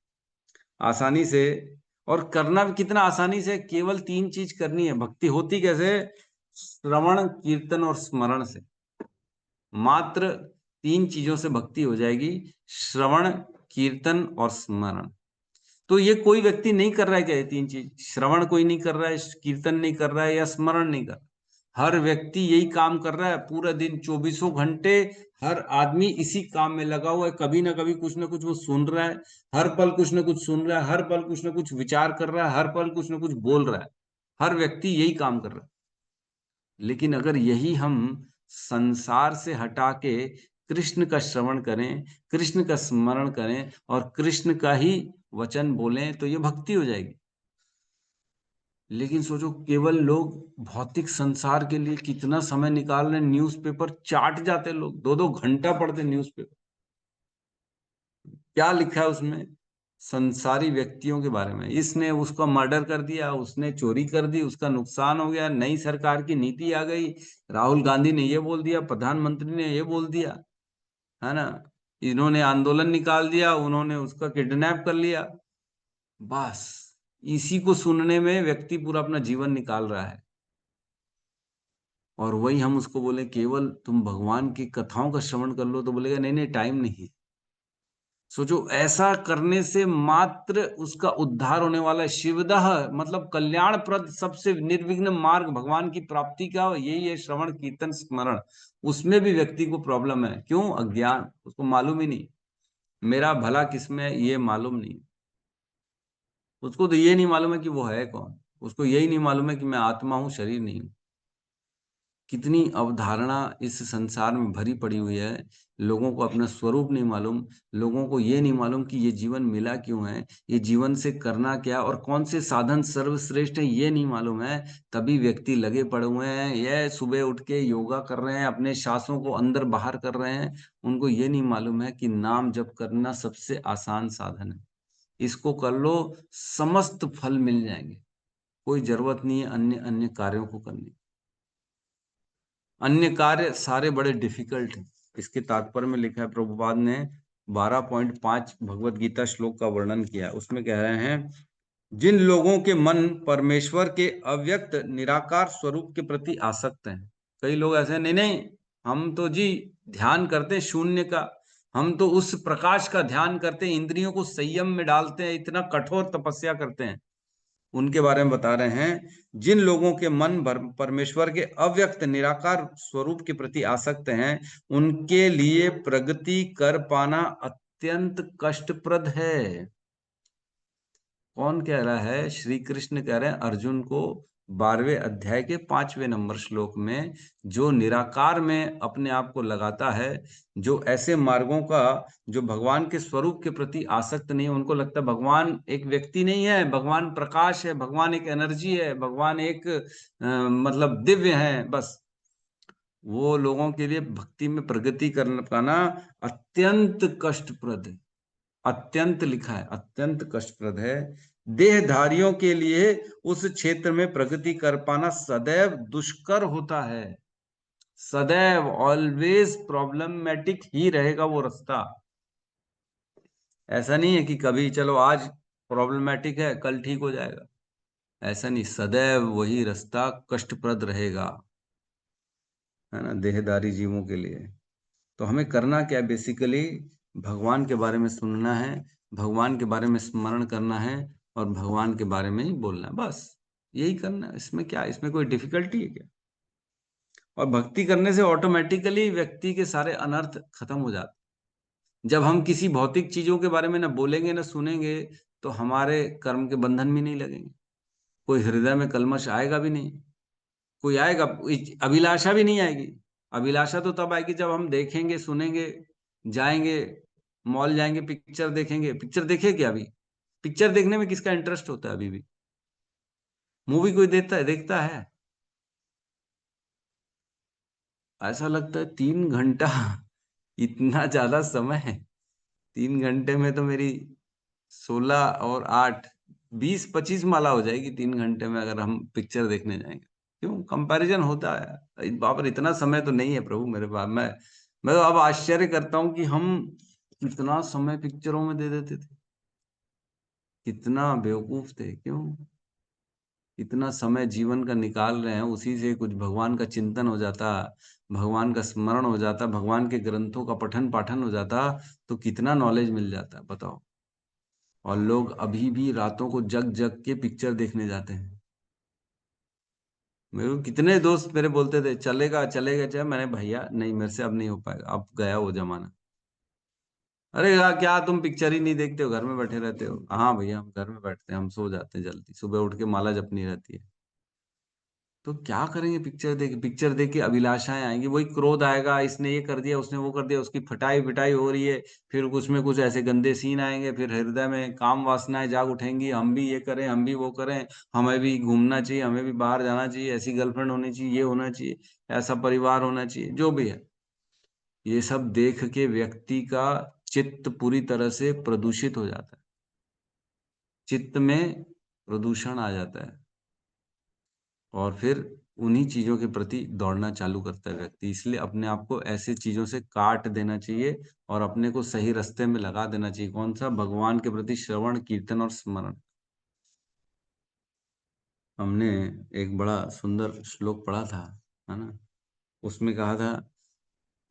आसानी से, और करना भी कितना आसानी से, केवल 3 चीज करनी है। भक्ति होती कैसे? श्रवण कीर्तन और स्मरण से। मात्र 3 चीजों से भक्ति हो जाएगी, श्रवण कीर्तन और स्मरण। तो ये कोई व्यक्ति नहीं कर रहा है क्या? ये 3 चीज, श्रवण कोई नहीं कर रहा है, कीर्तन नहीं कर रहा है, या स्मरण नहीं कर रहा है। हर व्यक्ति यही काम कर रहा है पूरा दिन, 24 घंटे हर आदमी इसी काम में लगा हुआ है। कभी ना कभी कुछ ना कुछ वो सुन रहा है, हर पल कुछ ना कुछ सुन रहा है, हर पल कुछ ना कुछ विचार कर रहा है, हर पल कुछ ना कुछ बोल रहा है। हर व्यक्ति यही काम कर रहा है। लेकिन अगर यही हम संसार से हटा के कृष्ण का श्रवण करें, कृष्ण का स्मरण करें और कृष्ण का ही वचन बोलें, तो ये भक्ति हो जाएगी। लेकिन सोचो, केवल लोग भौतिक संसार के लिए कितना समय निकाल रहे हैं। न्यूज़पेपर चाट जाते लोग, 2-2 घंटा पढ़ते न्यूज़पेपर। क्या लिखा है उसमें? संसारी व्यक्तियों के बारे में। इसने उसका मर्डर कर दिया, उसने चोरी कर दी, उसका नुकसान हो गया, नई सरकार की नीति आ गई, राहुल गांधी ने ये बोल दिया, प्रधानमंत्री ने ये बोल दिया, है ना, इन्होंने आंदोलन निकाल दिया, उन्होंने उसका किडनैप कर लिया। बस इसी को सुनने में व्यक्ति पूरा अपना जीवन निकाल रहा है। और वही हम उसको बोले केवल तुम भगवान की कथाओं का श्रवण कर लो, तो बोलेगा नहीं नहीं टाइम नहीं। सोचो, ऐसा करने से मात्र उसका उद्धार होने वाला है। शिवदह मतलब कल्याणप्रद, सबसे निर्विघ्न मार्ग भगवान की प्राप्ति का यही है, श्रवण कीर्तन स्मरण। उसमें भी व्यक्ति को प्रॉब्लम है। क्यों? अज्ञान, उसको मालूम ही नहीं मेरा भला किसमें है, ये मालूम नहीं। उसको तो ये नहीं मालूम है कि वो है कौन, उसको यही नहीं मालूम है कि मैं आत्मा हूं, शरीर नहीं हूं। कितनी अवधारणा इस संसार में भरी पड़ी हुई है। लोगों को अपना स्वरूप नहीं मालूम, लोगों को ये नहीं मालूम कि ये जीवन मिला क्यों है, ये जीवन से करना क्या और कौन से साधन सर्वश्रेष्ठ है, ये नहीं मालूम है। तभी व्यक्ति लगे पड़े हुए हैं, ये सुबह उठ के योगा कर रहे हैं, अपने सांसों को अंदर बाहर कर रहे हैं। उनको ये नहीं मालूम है कि नाम जप करना सबसे आसान साधन है। इसको कर लो, समस्त फल मिल जाएंगे। कोई जरूरत नहीं है अन्य अन्य कार्यों को करने की। अन्य कार्य सारे बड़े डिफिकल्ट हैं। इसके तात्पर्य में लिखा है, प्रभुपाद ने 12.5 भगवत गीता श्लोक का वर्णन किया है। उसमें कह रहे हैं, जिन लोगों के मन परमेश्वर के अव्यक्त निराकार स्वरूप के प्रति आसक्त हैं। कई लोग ऐसे हैं, नहीं नहीं हम तो जी ध्यान करते हैं शून्य का, हम तो उस प्रकाश का ध्यान करते हैं, इंद्रियों को संयम में डालते हैं, इतना कठोर तपस्या करते हैं। उनके बारे में बता रहे हैं, जिन लोगों के मन परमेश्वर के अव्यक्त निराकार स्वरूप के प्रति आसक्त हैं, उनके लिए प्रगति कर पाना अत्यंत कष्टप्रद है। कौन कह रहा है? श्री कृष्ण कह रहे हैं अर्जुन को 12वें अध्याय के 5वें नंबर श्लोक में। जो निराकार में अपने आप को लगाता है, जो ऐसे मार्गों का, जो भगवान के स्वरूप के प्रति आसक्त नहीं है, उनको लगता है भगवान एक व्यक्ति नहीं है, भगवान प्रकाश है, भगवान एक एनर्जी है, भगवान एक मतलब दिव्य है, बस। वो लोगों के लिए भक्ति में प्रगति करना पाना अत्यंत कष्टप्रद है। अत्यंत लिखा है, अत्यंत कष्टप्रद है। देहधारियों के लिए उस क्षेत्र में प्रगति कर पाना सदैव दुष्कर होता है। सदैव ऑलवेज प्रॉब्लमेटिक ही रहेगा वो रास्ता। ऐसा नहीं है कि कभी चलो आज प्रॉब्लमेटिक है कल ठीक हो जाएगा, ऐसा नहीं। सदैव वही रास्ता कष्टप्रद रहेगा, है ना, देहधारी जीवों के लिए। तो हमें करना क्या है? बेसिकली भगवान के बारे में सुनना है, भगवान के बारे में स्मरण करना है और भगवान के बारे में ही बोलना है, बस यही करना है। इसमें क्या, इसमें कोई डिफिकल्टी है क्या? और भक्ति करने से ऑटोमेटिकली व्यक्ति के सारे अनर्थ खत्म हो जाते। जब हम किसी भौतिक चीजों के बारे में ना बोलेंगे ना सुनेंगे, तो हमारे कर्म के बंधन भी नहीं लगेंगे, कोई हृदय में कल्मश आएगा भी नहीं, कोई आएगा, अभिलाषा भी नहीं आएगी। अभिलाषा तो तब आएगी जब हम देखेंगे, सुनेंगे, जाएंगे, मॉल जाएंगे, पिक्चर देखेंगे। पिक्चर देखे क्या? अभी पिक्चर देखने में किसका इंटरेस्ट होता है? अभी भी मूवी कोई देखता है? ऐसा लगता है 3 घंटा इतना ज्यादा समय है। 3 घंटे में तो मेरी 16 और 8 20-25 माला हो जाएगी 3 घंटे में, अगर हम पिक्चर देखने जाएंगे। क्यों? कंपैरिजन होता है। बाप रे, इतना समय तो नहीं है प्रभु मेरे पास। मैं तो अब आश्चर्य करता हूँ कि हम कितना समय पिक्चरों में दे देते थे, कितना बेवकूफ थे। क्यों इतना समय जीवन का निकाल रहे हैं? उसी से कुछ भगवान का चिंतन हो जाता, भगवान का स्मरण हो जाता, भगवान के ग्रंथों का पठन पाठन हो जाता, तो कितना नॉलेज मिल जाता, बताओ। और लोग अभी भी रातों को जग जग के पिक्चर देखने जाते हैं। मेरे को कितने दोस्त मेरे बोलते थे चलेगा चलेगा चले, मैंने भैया नहीं, मेरे से अब नहीं हो पाएगा, अब गया वो जमाना। अरे यार क्या तुम पिक्चर ही नहीं देखते हो, घर में बैठे रहते हो? हाँ भैया हम घर में बैठते हैं, हम सो जाते हैं जल्दी, सुबह उठ के माला जपनी रहती है। तो क्या करेंगे? पिक्चर देख के अभिलाषाएं आएंगी, वही क्रोध आएगा, इसने ये कर दिया उसने वो कर दिया, उसकी फटाई पिटाई हो रही है, फिर उसमें कुछ ऐसे गंदे सीन आएंगे, फिर हृदय में काम वासनाएं जाग उठेंगी, हम भी ये करें, हम भी वो करें, हमें भी घूमना चाहिए, हमें भी बाहर जाना चाहिए, ऐसी गर्लफ्रेंड होनी चाहिए, ये होना चाहिए, ऐसा परिवार होना चाहिए, जो भी है। ये सब देख के व्यक्ति का चित्त पूरी तरह से प्रदूषित हो जाता है, चित्त में प्रदूषण आ जाता है, और फिर उन्हीं चीजों के प्रति दौड़ना चालू करता है व्यक्ति। इसलिए अपने आप को ऐसी चीजों से काट देना चाहिए और अपने को सही रास्ते में लगा देना चाहिए। कौन सा? भगवान के प्रति श्रवण कीर्तन और स्मरण। हमने एक बड़ा सुंदर श्लोक पढ़ा था, है ना, उसमें कहा था,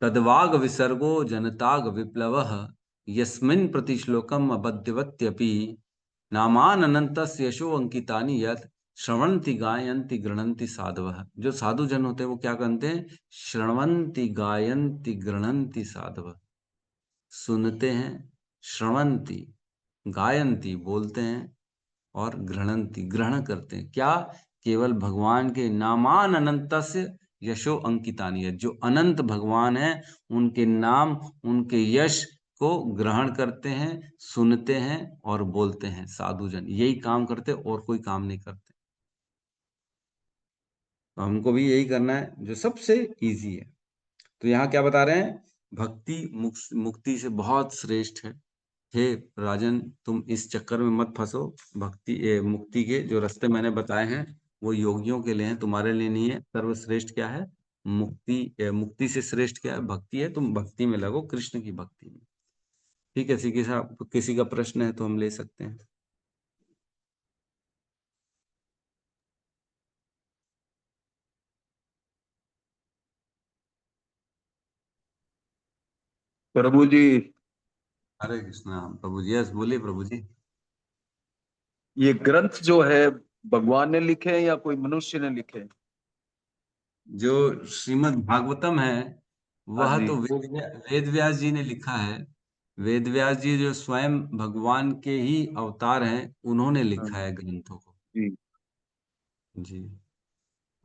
तद्वाग विसर्गो जनताग विप्लवः यस्मिन् प्रतिश्लोकम अबध्यवत्यपि नामान अनंतस्य यशो अंकितानि यत् श्रवंती गायंती गृणंती साधवः। जो साधु जन होते हैं वो क्या करते हैं? श्रवंती गायंती गृणंती साधवः, सुनते हैं, श्रवंती गायंती बोलते हैं, और गृह्णन्ति ग्रहण करते हैं। क्या? केवल भगवान के नामान अनंतस्य यशो अंकितानि है, जो अनंत भगवान है उनके नाम उनके यश को ग्रहण करते हैं, सुनते हैं और बोलते हैं। साधुजन यही काम करते, और कोई काम नहीं करते। तो हमको भी यही करना है जो सबसे इजी है। तो यहाँ क्या बता रहे हैं? भक्ति मुक्ति से बहुत श्रेष्ठ है। हे राजन, तुम इस चक्कर में मत फंसो। भक्ति मुक्ति के जो रास्ते मैंने बताए हैं वो योगियों के लिए हैं, तुम्हारे लिए नहीं है। सर्वश्रेष्ठ क्या है? मुक्ति। मुक्ति से श्रेष्ठ क्या है? भक्ति है। तुम भक्ति में लगो, कृष्ण की भक्ति में। ठीक है, किसी का प्रश्न है तो हम ले सकते हैं। प्रभु जी, हरे कृष्णा प्रभु जी। यस, बोलिए प्रभु जी। ये ग्रंथ जो है भगवान ने लिखे हैं या कोई मनुष्य ने लिखे हैं? जो श्रीमद् भागवतम है हाँ वह जी। तो वेद व्यास जी ने लिखा है। वेद व्यास जी जो स्वयं भगवान के ही अवतार हैं, उन्होंने लिखा हाँ है ग्रंथों को। जी। जी।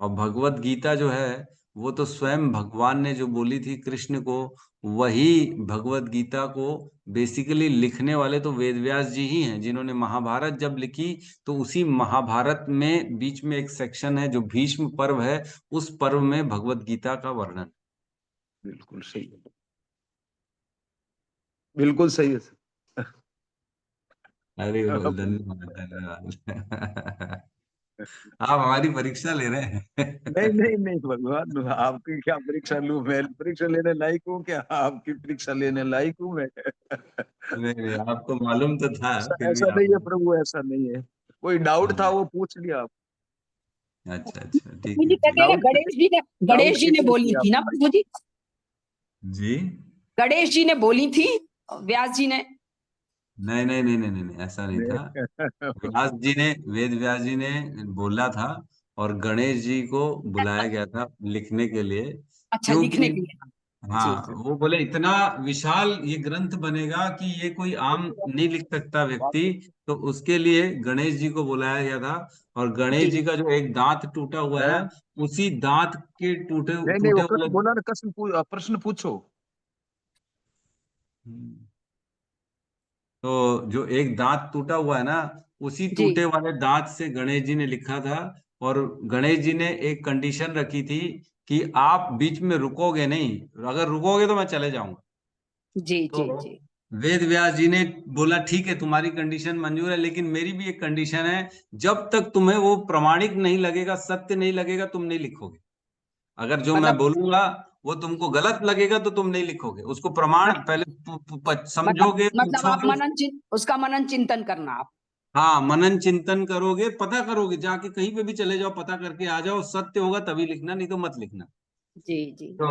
और भगवत गीता जो है वो तो स्वयं भगवान ने जो बोली थी कृष्ण को, वही भगवत गीता को बेसिकली लिखने वाले तो वेद व्यास जी ही हैं, जिन्होंने महाभारत जब लिखी तो उसी महाभारत में बीच में एक सेक्शन है जो भीष्म पर्व है, उस पर्व में भगवत गीता का वर्णन। बिल्कुल सही है, बिल्कुल सही है सर। अरे बोल, धन्यवाद धन्यवाद। आप हमारी परीक्षा ले रहे हैं। नहीं नहीं नहीं भगवान, आपकी क्या परीक्षा लूं? मैं परीक्षा लेने लायक हूँ क्या? आपकी परीक्षा लेने लायक हूँ मैं? नहीं नहीं, आपको मालूम तो था, ऐसा फिर भी ऐसा नहीं आप। है प्रभु, ऐसा नहीं है। कोई डाउट था हाँ, वो पूछ लिया आप। अच्छा अच्छा, ठीक मुझे है कहते ठीक हैं ना, डाउट गणेश डाउट जी ने क्लियर बोली किया थी ना प्रभु जी, जी। गणेश जी ने बोली थी, व्यास जी ने। नहीं नहीं नहीं नहीं नहीं नहीं, ऐसा नहीं था। आपने। व्यास जी ने, वेद व्यास जी ने बोला था, और गणेश जी को बुलाया गया था लिखने के लिए। अच्छा, क्योंकि लिखने के लिए। जी हाँ, वो बोले इतना विशाल ये ग्रंथ बनेगा कि ये कोई आम नहीं लिख सकता व्यक्ति, तो उसके लिए गणेश जी को बुलाया गया था। और गणेश जी। जी का जो एक दांत टूटा हुआ है हैं? ना, उसी दांत के टूटे नहीं नहीं, टूटे वो वाले। बोला ना, प्रश्न पूछो। हम्म। तो जो एक दांत टूटा हुआ है ना, उसी जी टूटे वाले दांत से गणेश जी ने लिखा था। और गणेश जी ने एक कंडीशन रखी थी कि आप बीच में रुकोगे नहीं, अगर रुकोगे तो मैं चले जाऊंगा। जी तो जी जी। वेद व्यास जी ने बोला ठीक है, तुम्हारी कंडीशन मंजूर है, लेकिन मेरी भी एक कंडीशन है। जब तक तुम्हें वो प्रमाणिक नहीं लगेगा, सत्य नहीं लगेगा, तुम नहीं लिखोगे। अगर जो मैं मतलब बोलूंगा वो तुमको गलत लगेगा तो तुम नहीं लिखोगे, उसको प्रमाण मत, पहले मतलब समझोगे, मतलब आप पूछोगे। उसका मनन चिंतन करना आप। हाँ, मनन चिंतन करोगे, पता करोगे, जाके कहीं पे भी चले जाओ, पता करके आ जाओ, सत्य होगा तभी लिखना, नहीं तो मत लिखना। जी जी। तो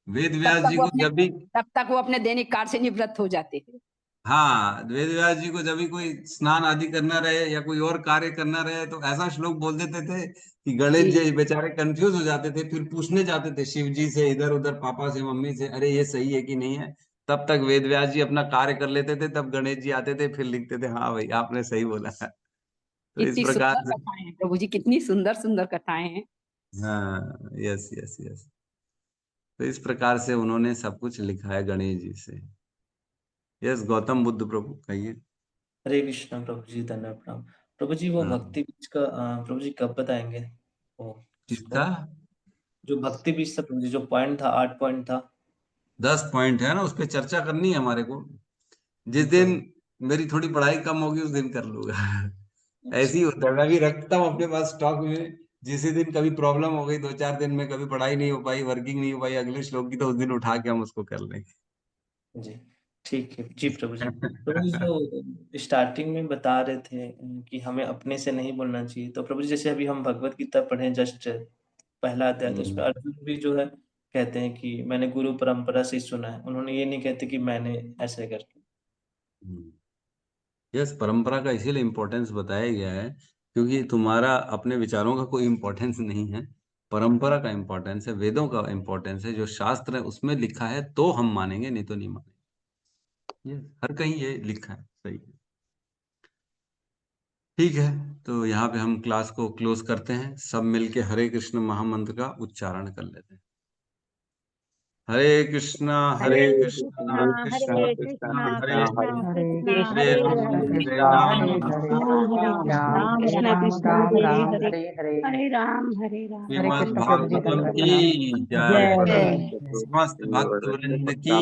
वेद तब व्यास तक जी वो को अपने जब भी, तब तक वो अपने दैनिक कार्य से निवृत्त हो जाते हैं। हाँ, वेद व्यास जी को जब भी कोई स्नान आदि करना रहे या कोई और कार्य करना रहे, तो ऐसा श्लोक बोल देते थे कि गणेश जी जी बेचारे कंफ्यूज हो जाते थे, फिर पूछने जाते थे शिव जी से, इधर उधर, पापा से, मम्मी से, अरे ये सही है कि नहीं है। तब तक वेद व्यास जी अपना कार्य कर लेते थे, तब गणेश जी आते थे, फिर लिखते थे, हाँ भाई आपने सही बोला है। तो इस कितनी प्रकार सुंदर से। कथाएं हैं प्रभु जी, कितनी सुंदर सुंदर कथाएं हैं। हाँ, यस यस यस। तो इस प्रकार से उन्होंने सब कुछ लिखा है गणेश जी से। यस, गौतम बुद्ध प्रभु कहिए। हरे कृष्ण प्रभु जी, धन्यवाद प्रणाम। प्रभु जी, वो हाँ, भक्ति बीज का प्रभु जी कब बताएंगे वो किसका? उसको? जो भक्ति बीज था प्रभु जी, जो पॉइंट था, 8 पॉइंट था। 10 पॉइंट है ना, उस पर चर्चा करनी है हमारे को। जी जिस दिन प्रभु। मेरी थोड़ी पढ़ाई कम होगी उस दिन कर लूंगा। ऐसे अच्छा। ही होता है, मैं भी रखता हूँ अपने पास स्टॉक में। जिस दिन कभी प्रॉब्लम हो गई, 2-4 दिन में कभी पढ़ाई नहीं हो पाई, वर्किंग नहीं हो पाई अगले श्लोक की, तो उस दिन उठा के हम उसको कर लेंगे। जी ठीक है जी प्रभु जी। प्रभु जी, जो स्टार्टिंग में बता रहे थे कि हमें अपने से नहीं बोलना चाहिए, तो प्रभु जी जैसे अभी हम भगवत गीता पढ़े जस्ट पहला अध्याय, तो उसमें हम्म, अर्जुन भी जो है कहते हैं कि मैंने गुरु परंपरा से ही सुना है। उन्होंने ये नहीं कहते कि मैंने ऐसे करके। हम्म। यस, परंपरा का इसीलिए इम्पोर्टेंस बताया गया है, क्योंकि तुम्हारा अपने विचारों का कोई इम्पोर्टेंस नहीं है। परंपरा का इम्पोर्टेंस है, वेदों का इम्पोर्टेंस है, जो शास्त्र है उसमें लिखा है तो हम मानेंगे, नहीं तो नहीं मानेंगे। ये हर कहीं ये लिखा है, सही है। ठीक है, तो यहाँ पे हम क्लास को क्लोज करते हैं। सब मिलके हरे कृष्ण महामंत्र का उच्चारण कर लेते हैं। हरे कृष्णा कृष्णा हरे कृष्णा कृष्णा हरे कृष्णा हरे कृष्णा हरे हरे राम हरे हरे राम राम कृष्ण कृष्ण हरे हरे हरे राम श्रीमद् भागवतम की जय। समस्त भक्त वृंद की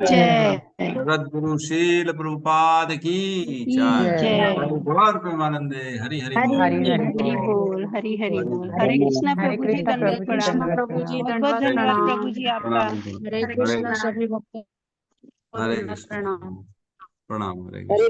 जय। सद्गुरु शील प्रभुपाद की जय। जय। गौर प्रेमानंदे हरि हरि हरि बोल। हरि बोल, हरि हरि बोल। हरे कृष्णा प्रभु जी, दंडवत प्रणाम। प्रभु जी, बहुत बहुत दंडवत धन्यवाद प्रणाम। प्रभु जी आपका। हरे कृष्णा, सभी भक्तों को हरे दंडवत कृष्ण प्रणाम। प्रणाम हरे कृष्ण।